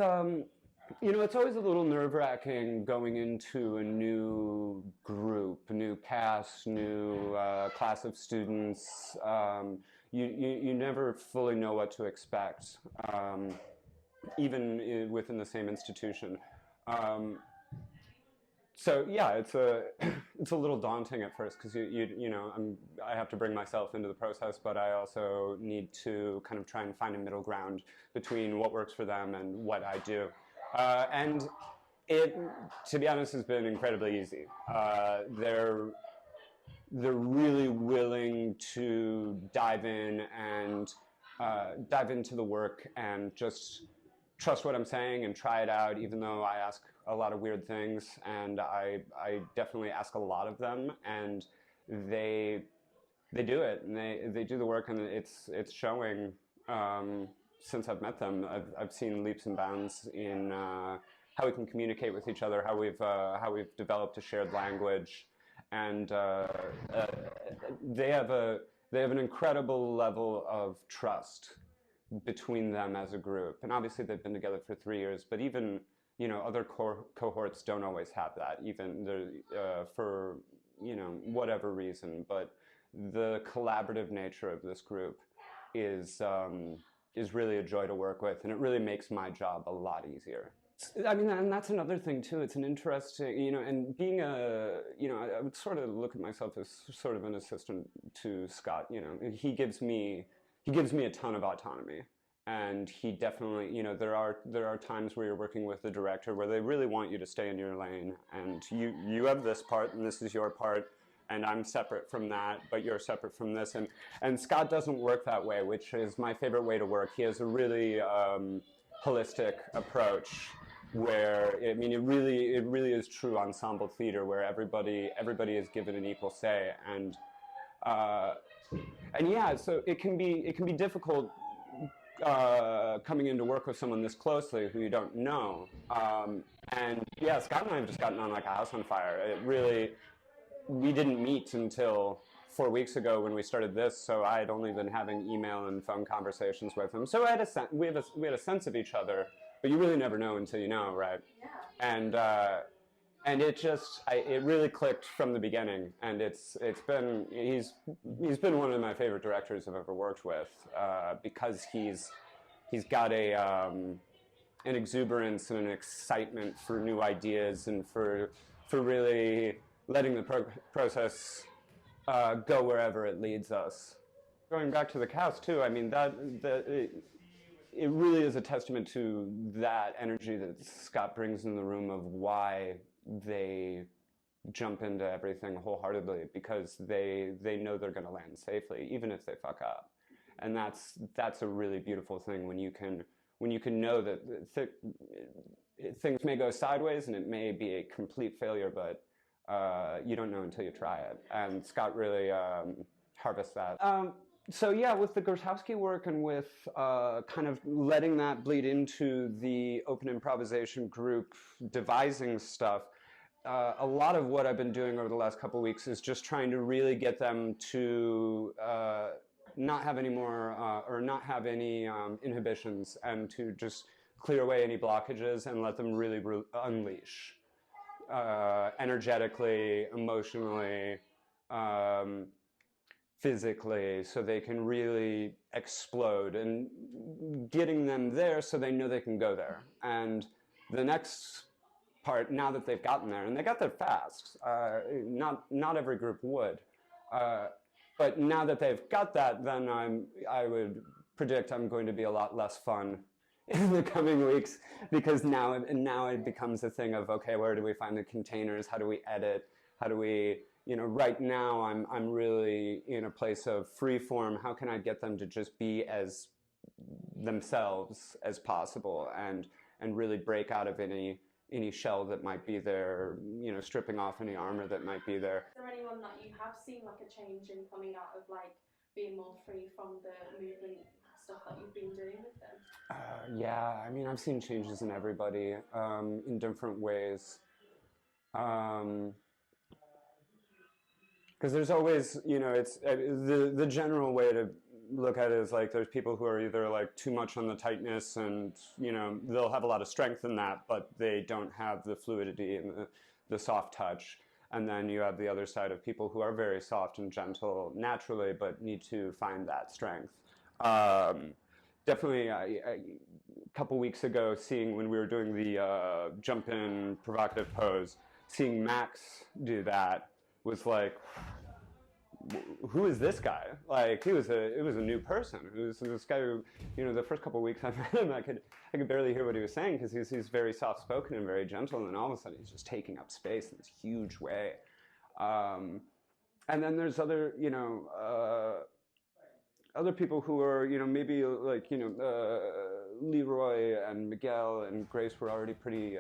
it's always a little nerve-wracking going into a new group, a new cast, new class of students. You never fully know what to expect, even within the same institution. So yeah, it's a little daunting at first, because I have to bring myself into the process, but I also need to kind of try and find a middle ground between what works for them and what I do. And it, to be honest, has been incredibly easy. They're really willing to dive in and dive into the work and just trust what I'm saying and try it out, even though I ask a lot of weird things, and I definitely ask a lot of them, and they do it, and they do the work, and it's showing. Since I've met them, I've seen leaps and bounds in how we can communicate with each other, how we've developed a shared language, and they have an incredible level of trust between them as a group. And obviously they've been together for 3 years, but even other cohorts don't always have that, even for whatever reason. But the collaborative nature of this group is really a joy to work with, and it really makes my job a lot easier. I mean, and that's another thing too. It's an interesting, and being I would sort of look at myself as sort of an assistant to Scott. He gives me a ton of autonomy, And he definitely, you know, there are times where you're working with the director where they really want you to stay in your lane, and you have this part and this is your part, and I'm separate from that, but you're separate from this. And Scott doesn't work that way, which is my favorite way to work. He has a really holistic approach where, I mean, it really is true ensemble theater where everybody is given an equal say, and yeah, so it can be difficult coming in to work with someone this closely who you don't know. And yeah, Scott and I have just gotten on like a house on fire. It really, we didn't meet until 4 weeks ago when we started this, so I had only been having email and phone conversations with him. So we had a sense of each other, but you really never know until you know, right? Yeah. And it really clicked from the beginning, and he's been one of my favorite directors I've ever worked with, because he's got an exuberance and an excitement for new ideas and for really letting the process go wherever it leads us. Going back to the cast too, I mean it really is a testament to that energy that Scott brings in the room of why they jump into everything wholeheartedly, because they know they're going to land safely, even if they fuck up. And that's a really beautiful thing when you can know that things may go sideways and it may be a complete failure, but you don't know until you try it. And Scott really harvests that. So yeah, with the Grotowski work and with kind of letting that bleed into the open improvisation group devising stuff, a lot of what I've been doing over the last couple of weeks is just trying to really get them to not have any more or not have any inhibitions, and to just clear away any blockages and let them really unleash energetically, emotionally, physically, so they can really explode, and getting them there so they know they can go there. And the next part, now that they've gotten there, and they got there fast, not every group would, but now that they've got that, then I would predict I'm going to be a lot less fun in the coming weeks, because now it becomes a thing of, okay, where do we find the containers? How do we edit? How do we, you know, right now I'm really in a place of free form. How can I get them to just be as themselves as possible, and really break out of any shell that might be there, you know, stripping off any armor that might be there. Is there anyone that you have seen like a change in coming out of like being more free from the movement stuff that you've been doing with them? Yeah, I mean, I've seen changes in everybody in different ways. Because there's always, you know, it's the general way to look at it is like there's people who are either like too much on the tightness, and you know they'll have a lot of strength in that, but they don't have the fluidity and the soft touch. And then you have the other side of people who are very soft and gentle naturally, but need to find that strength. Definitely, a couple weeks ago, when we were doing the jump in provocative pose, seeing Max do that was like, who is this guy? Like, it was a new person. It was this guy who, you know, the first couple of weeks I met him, I could barely hear what he was saying, because he's very soft spoken and very gentle, and then all of a sudden he's just taking up space in this huge way. And then there's other, you know, other people who are, you know, maybe like, you know, Leroy and Miguel and Grace were already pretty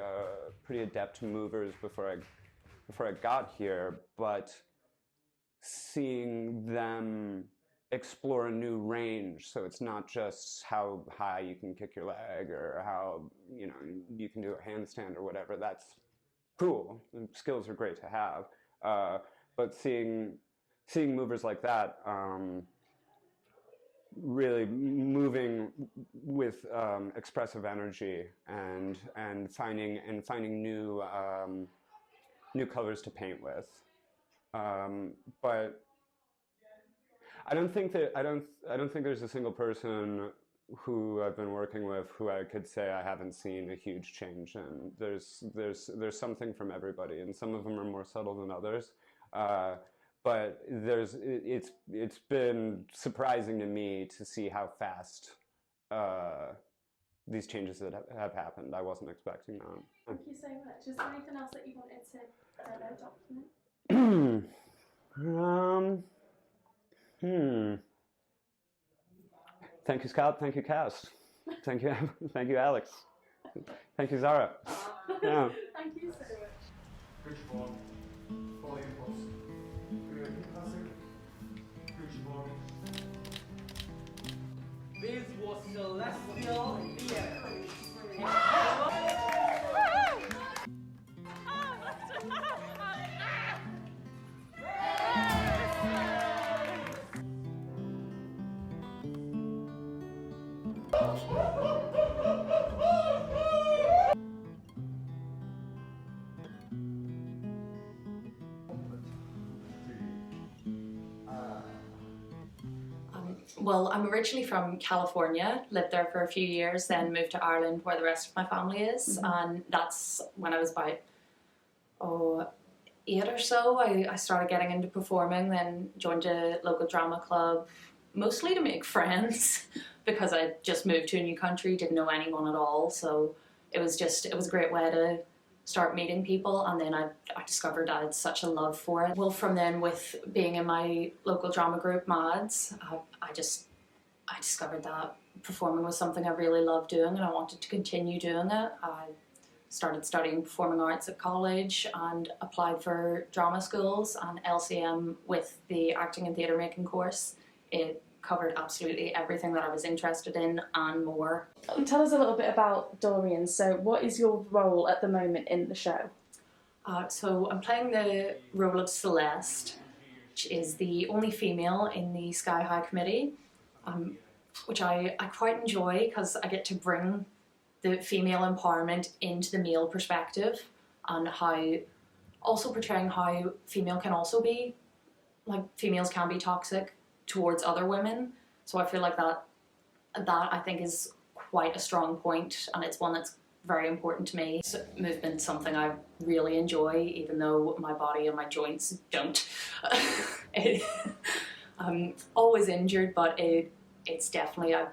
adept movers before I got here, but seeing them explore a new range, so it's not just how high you can kick your leg or how, you know, you can do a handstand or whatever. That's cool. Skills are great to have, but seeing movers like that, really moving with expressive energy and finding new colors to paint with. But I don't think there's a single person who I've been working with who I could say I haven't seen a huge change in. There's something from everybody, and some of them are more subtle than others. But it's been surprising to me to see how fast these changes that have happened. I wasn't expecting that. Thank you so much. Is there anything else that you wanted to, I don't know, document? Thank you, Scott. Thank you, Cass. Thank you, thank you, Alex. Thank you, Zara. Yeah. Thank you so much. Bridgebone, follow your pulse. Good, passing. Bridgebone. This was celestial theater. Well, I'm originally from California, lived there for a few years, then moved to Ireland where the rest of my family is, and that's when I was about 8 or so. I started getting into performing, then joined a local drama club, mostly to make friends because I just moved to a new country, didn't know anyone at all, so it was a great way to start meeting people, and then I discovered I had such a love for it. Well, from then, with being in my local drama group, MADS, I discovered that performing was something I really loved doing and I wanted to continue doing it. I started studying performing arts at college and applied for drama schools and LCM with the Acting and Theatre-Making course. It covered absolutely everything that I was interested in and more. Tell us a little bit about Dorian. So what is your role at the moment in the show? So I'm playing the role of Celeste, which is the only female in the Sky High Committee, which I quite enjoy because I get to bring the female empowerment into the male perspective and also portraying how female can also be, like females can be toxic towards other women. So I feel like that I think is quite a strong point, and it's one that's very important to me. So movement's something I really enjoy, even though my body and my joints don't. I'm always injured, but it's definitely I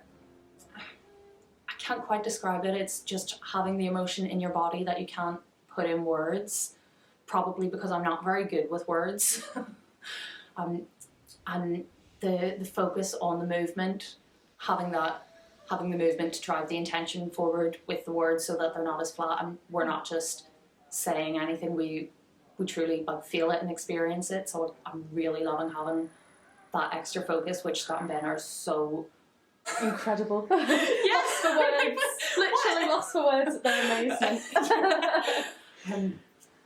can't quite describe it. It's just having the emotion in your body that you can't put in words, probably because I'm not very good with words. And the focus on the movement, having the movement to drive the intention forward with the words so that they're not as flat and we're not just saying anything, we truly feel it and experience it. So I'm really loving having that extra focus, which Scott and Ben are so incredible. Yes, for words. Literally lost for words. They're amazing.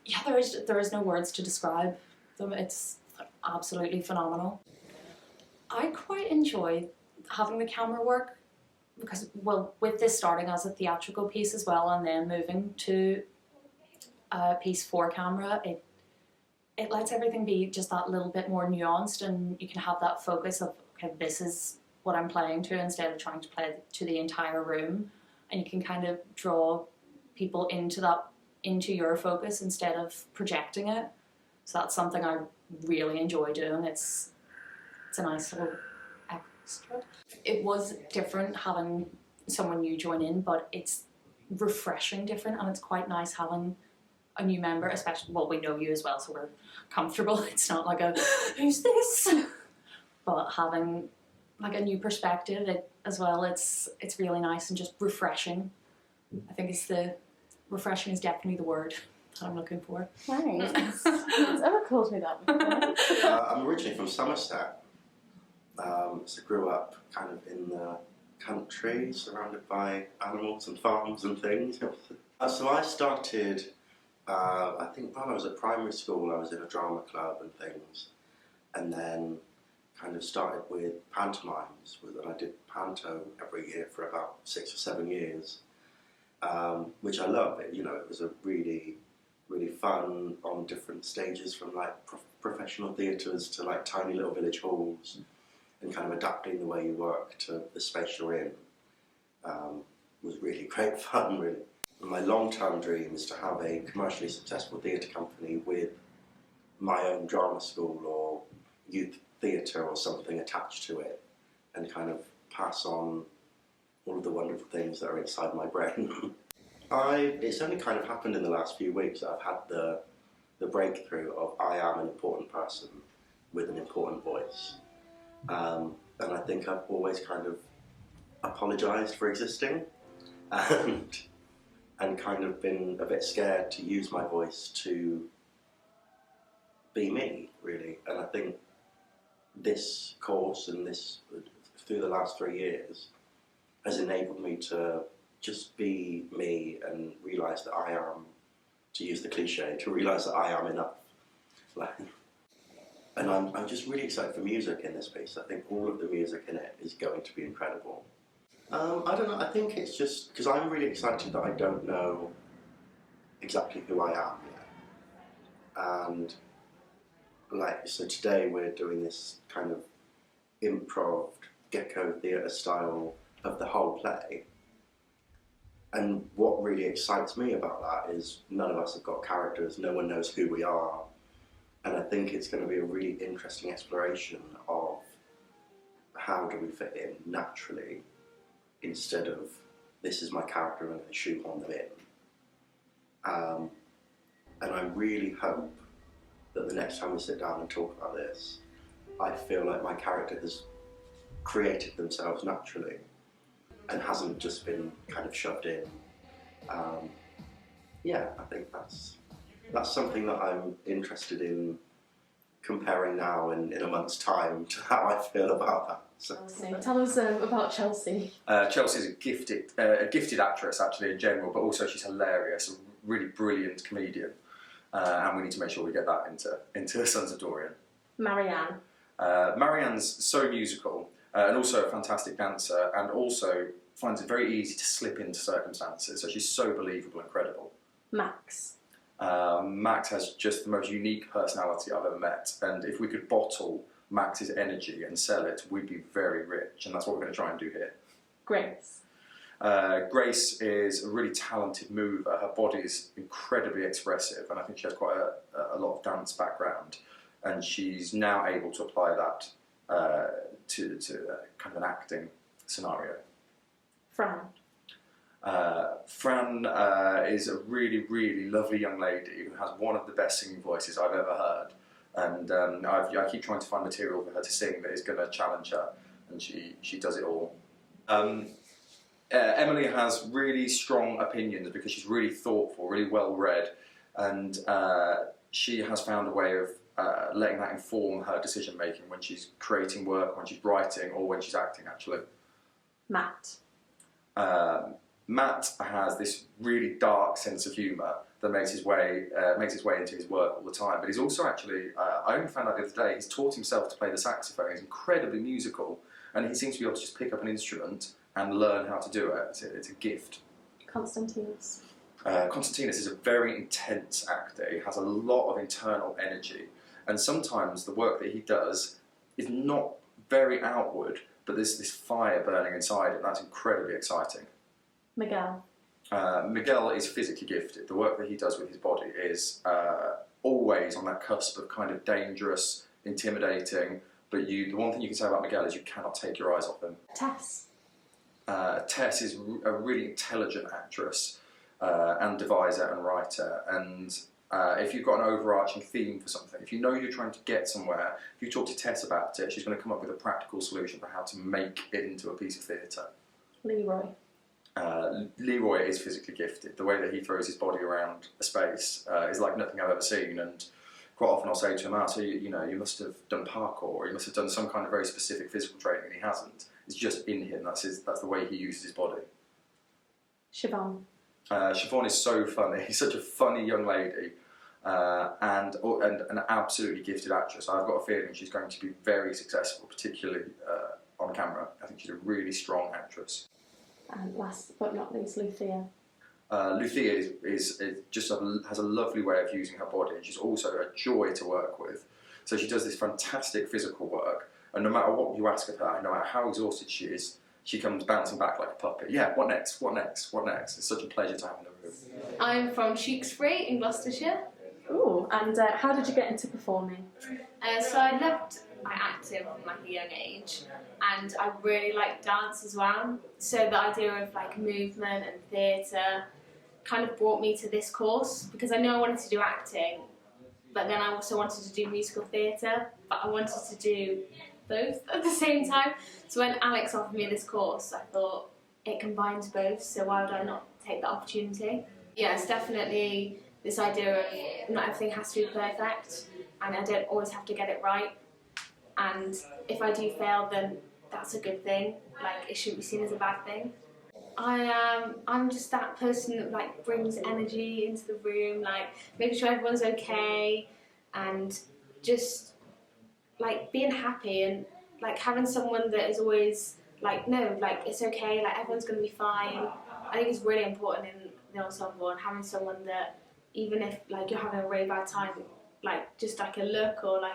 Yeah, there is no words to describe them. It's absolutely phenomenal. I quite enjoy having the camera work because, well, with this starting as a theatrical piece as well and then moving to a piece for camera, it lets everything be just that little bit more nuanced, and you can have that focus of, okay, this is what I'm playing to instead of trying to play to the entire room, and you can kind of draw people into your focus instead of projecting it. So that's something I really enjoy doing. It's a nice little extra. It was different having someone new join in, but it's refreshing different, and it's quite nice having a new member, especially, well, we know you as well, so we're comfortable. It's not like who's this? But having like a new perspective as well, it's really nice and just refreshing. I think refreshing is definitely the word that I'm looking for. Nice. No one's ever called me that before. I'm originally from Somerset, so I grew up kind of in the country, surrounded by animals and farms and things. So I started, I think when I was at primary school, I was in a drama club and things, and then kind of started with pantomimes, and I did panto every year for about 6 or 7 years, which I loved. It was a really, really fun on different stages, from like professional theatres to like tiny little village halls, and kind of adapting the way you work to the space you're in was really great fun, really. And my long-term dream is to have a commercially successful theatre company with my own drama school or youth theatre or something attached to it, and kind of pass on all of the wonderful things that are inside my brain. It's only kind of happened in the last few weeks that I've had the breakthrough of I am an important person with an important voice. And I think I've always kind of apologised for existing and kind of been a bit scared to use my voice to be me, really. And I think this course and this, through the last 3 years, has enabled me to just be me and realise that I am, to use the cliche, to realise that I am enough. And I'm just really excited for music in this piece. I think all of the music in it is going to be incredible. I don't know, I think it's just, because I'm really excited that I don't know exactly who I am yet. And so today we're doing this kind of improv gecko theatre style of the whole play. And what really excites me about that is none of us have got characters, no one knows who we are. And I think it's going to be a really interesting exploration of how do we fit in naturally instead of this is my character and I'm going to shoehorn them in. And I really hope that the next time we sit down and talk about this, I feel like my character has created themselves naturally and hasn't just been kind of shoved in. Yeah, I think that's something that I'm interested in comparing now and in a month's time to how I feel about that. So. Tell us about Chelsea. Chelsea's a gifted actress actually in general, but also she's hilarious, a really brilliant comedian, and we need to make sure we get that into Sons of Dorian. Marianne. Marianne's so musical and also a fantastic dancer, and also finds it very easy to slip into circumstances, so she's so believable and credible. Max. Max has just the most unique personality I've ever met, and if we could bottle Max's energy and sell it, we'd be very rich, and that's what we're going to try and do here. Grace. Grace is a really talented mover. Her body is incredibly expressive, and I think she has quite a lot of dance background, and she's now able to apply that to kind of an acting scenario. Fran. Fran is a really, really lovely young lady who has one of the best singing voices I've ever heard. And I keep trying to find material for her to sing that is going to challenge her, and she does it all. Emily has really strong opinions because she's really thoughtful, really well read, and she has found a way of letting that inform her decision making when she's creating work, when she's writing, or when she's acting actually. Matt. Matt has this really dark sense of humour that makes its way into his work all the time. But he's also actually, I only found out the other day, he's taught himself to play the saxophone. He's incredibly musical, and he seems to be able to just pick up an instrument and learn how to do it. It's a gift. Constantinos. Constantinos is a very intense actor. He has a lot of internal energy, and sometimes the work that he does is not very outward, but there's this fire burning inside it. That's incredibly exciting. Miguel. Miguel is physically gifted. The work that he does with his body is always on that cusp of kind of dangerous, intimidating, but the one thing you can say about Miguel is you cannot take your eyes off him. Tess. Tess is a really intelligent actress and deviser and writer, and if you've got an overarching theme for something, if you know you're trying to get somewhere, if you talk to Tess about it, she's going to come up with a practical solution for how to make it into a piece of theatre. Leroy. Leroy is physically gifted. The way that he throws his body around a space is like nothing I've ever seen, and quite often I'll say to him, so you must have done parkour, or you must have done some kind of very specific physical training, and he hasn't. It's just in him. That's the way he uses his body. Siobhan. Siobhan is so funny. He's such a funny young lady, and an absolutely gifted actress. I've got a feeling she's going to be very successful, particularly on camera. I think she's a really strong actress. And last but not least, Luthia. Luthia has a lovely way of using her body, and she's also a joy to work with. So she does this fantastic physical work, and no matter what you ask of her, no matter how exhausted she is, she comes bouncing back like a puppet. Yeah, what next? What next? What next? It's such a pleasure to have in the room. I'm from Tewkesbury in Gloucestershire. Ooh, and how did you get into performing? So I left acting from like a young age, and I really like dance as well. So the idea of like movement and theatre kind of brought me to this course, because I know I wanted to do acting, but then I also wanted to do musical theatre, but I wanted to do both at the same time. So when Alex offered me this course, I thought it combines both, so why would I not take the opportunity? Yeah, it's definitely this idea of not everything has to be perfect, and I don't always have to get it right. And if I do fail, then that's a good thing. Like, it shouldn't be seen as a bad thing. I'm just that person that like brings energy into the room, like making sure everyone's okay, and just like being happy, and like having someone that is always like, no, like it's okay, like everyone's gonna be fine. I think it's really important in the ensemble, and having someone that even if like you're having a really bad time, like just like a look or like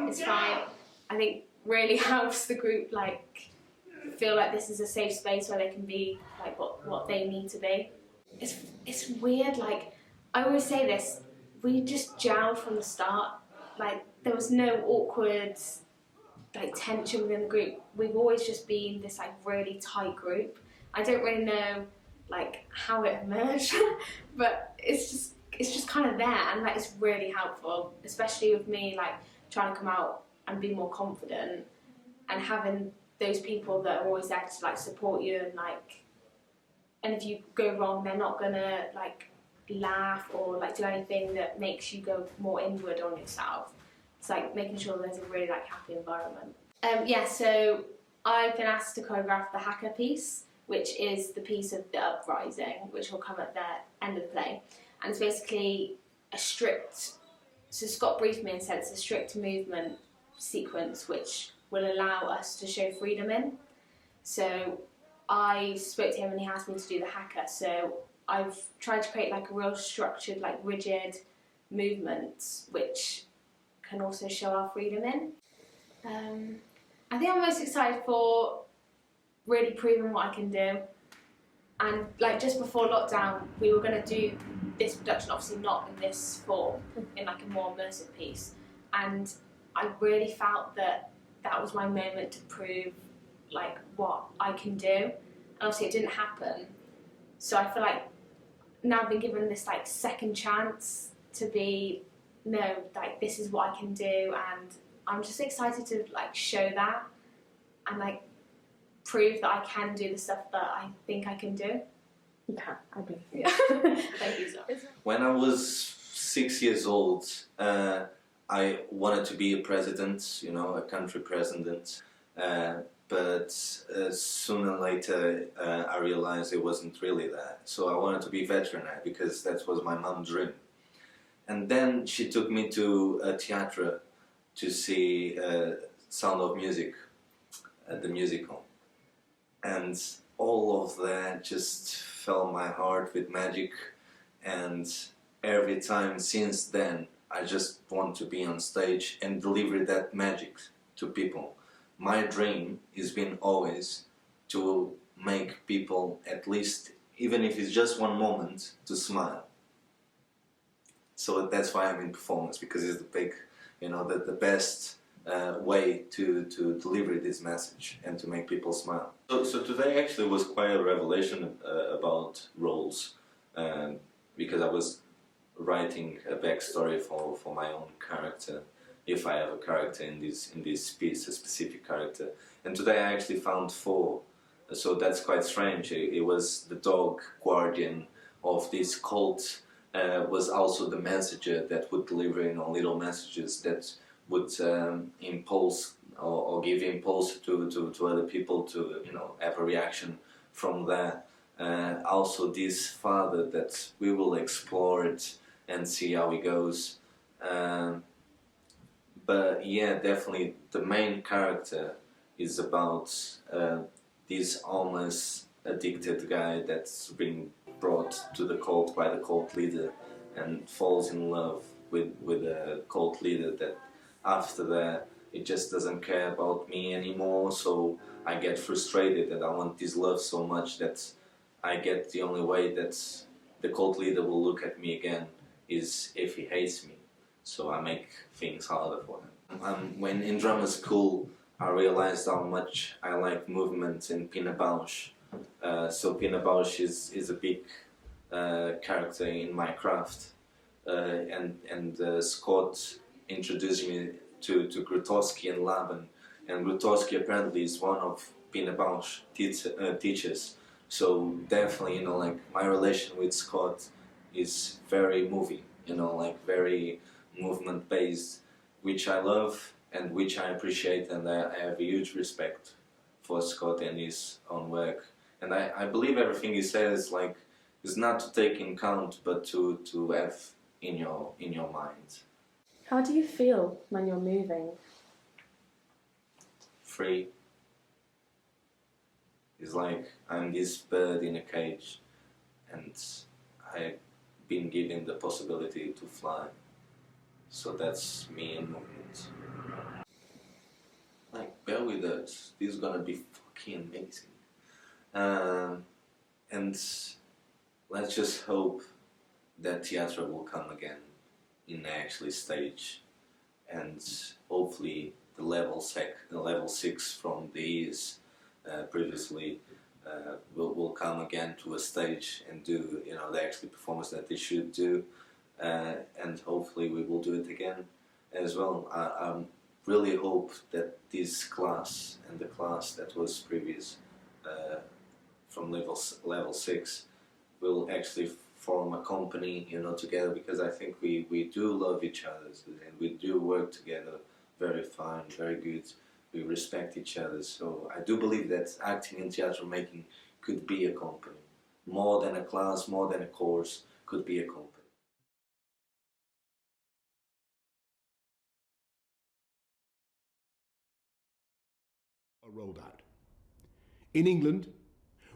it's fine, I think really helps the group like feel like this is a safe space where they can be like what they need to be. It's weird, like I always say this, we just gelled from the start. Like there was no awkward like tension within the group. We've always just been this like really tight group. I don't really know like how it emerged, but it's just kind of there, and like it's really helpful, especially with me like trying to come out and be more confident, and having those people that are always there to like support you, and if you go wrong, they're not gonna like laugh or like do anything that makes you go more inward on yourself. It's like making sure there's a really like happy environment. Yeah, so I've been asked to choreograph the Hacker piece, which is the piece of the Uprising, which will come at the end of the play, and it's basically a strict. So Scott briefed me and said it's a strict movement sequence which will allow us to show freedom in. So I spoke to him and he asked me to do the Hacker. So I've tried to create like a real structured, like rigid movement which can also show our freedom in. I think I'm most excited for really proving what I can do. And like just before lockdown, we were going to do this production, obviously not in this form, in like a more immersive piece. And I really felt that was my moment to prove like what I can do. And obviously it didn't happen. So I feel like now I've been given this like second chance to be, no, like this is what I can do, and I'm just excited to like show that and like prove that I can do the stuff that I think I can do. Yeah, I believe you. Thank you, Zoe. When I was 6 years old, I wanted to be a president, you know, a country president. But sooner or later, I realized it wasn't really that. So I wanted to be veterinary because that was my mom's dream. And then she took me to a theatre to see Sound of Music, the musical. And all of that just filled my heart with magic, and every time since then I just want to be on stage and deliver that magic to people. My dream has been always to make people, at least, even if it's just one moment, to smile. So that's why I'm in performance, because it's the big, you know, the best way to deliver this message and to make people smile. So today actually was quite a revelation about roles, because I was writing a backstory for my own character, if I have a character in this piece, a specific character. And today I actually found 4, so that's quite strange. It was the dog guardian of this cult, was also the messenger that would deliver, you know, little messages that would impulse or give impulse to other people to, you know, have a reaction from that. Also this father that we will explore it and see how it goes. But yeah, definitely the main character is about this homeless, addicted guy that's been brought to the cult by the cult leader and falls in love with a cult leader that after that it just doesn't care about me anymore. So I get frustrated and I want this love so much that I get the only way that the cult leader will look at me again is if he hates me. So I make things harder for him. When in drama school, I realized how much I like movement in Pina Bausch. So Pina Bausch is a big character in my craft, and Scott introduced me to Grotowski and Laban, and Grotowski apparently is one of Pina Bausch teachers. So definitely, you know, like my relation with Scott is very moving, you know, like very movement based, which I love and which I appreciate, and I have a huge respect for Scott and his own work. And I believe everything he says, like, is not to take in count, but to have in your mind. How do you feel when you're moving? Free. It's like I'm this bird in a cage, and I've been given the possibility to fly. So that's me in movement. Like, bear with us. This is gonna be fucking amazing. And let's just hope that theatre will come again in actually stage, and hopefully the level 6 from the years previously will come again to a stage and do, you know, the actual performance that they should do, and hopefully we will do it again as well. I really hope that this class and the class that was previous from level 6 will actually form a company, you know, together, because I think we do love each other and we do work together very fine, very good. We respect each other. So I do believe that acting and theatre making could be a company. More than a class, more than a course, could be a company. Are rolled out. In England,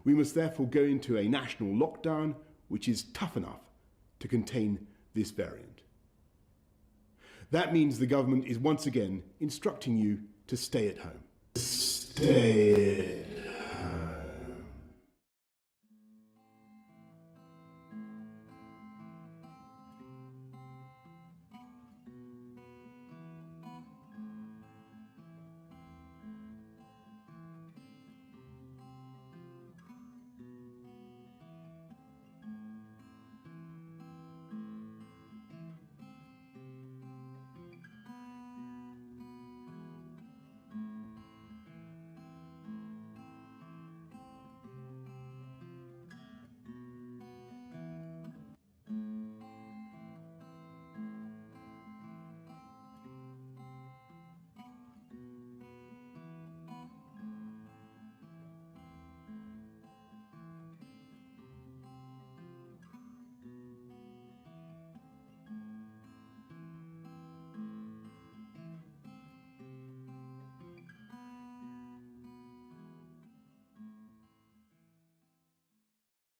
we must therefore go into a national lockdown which is tough enough to contain this variant. That means the government is once again instructing you to stay at home. Stay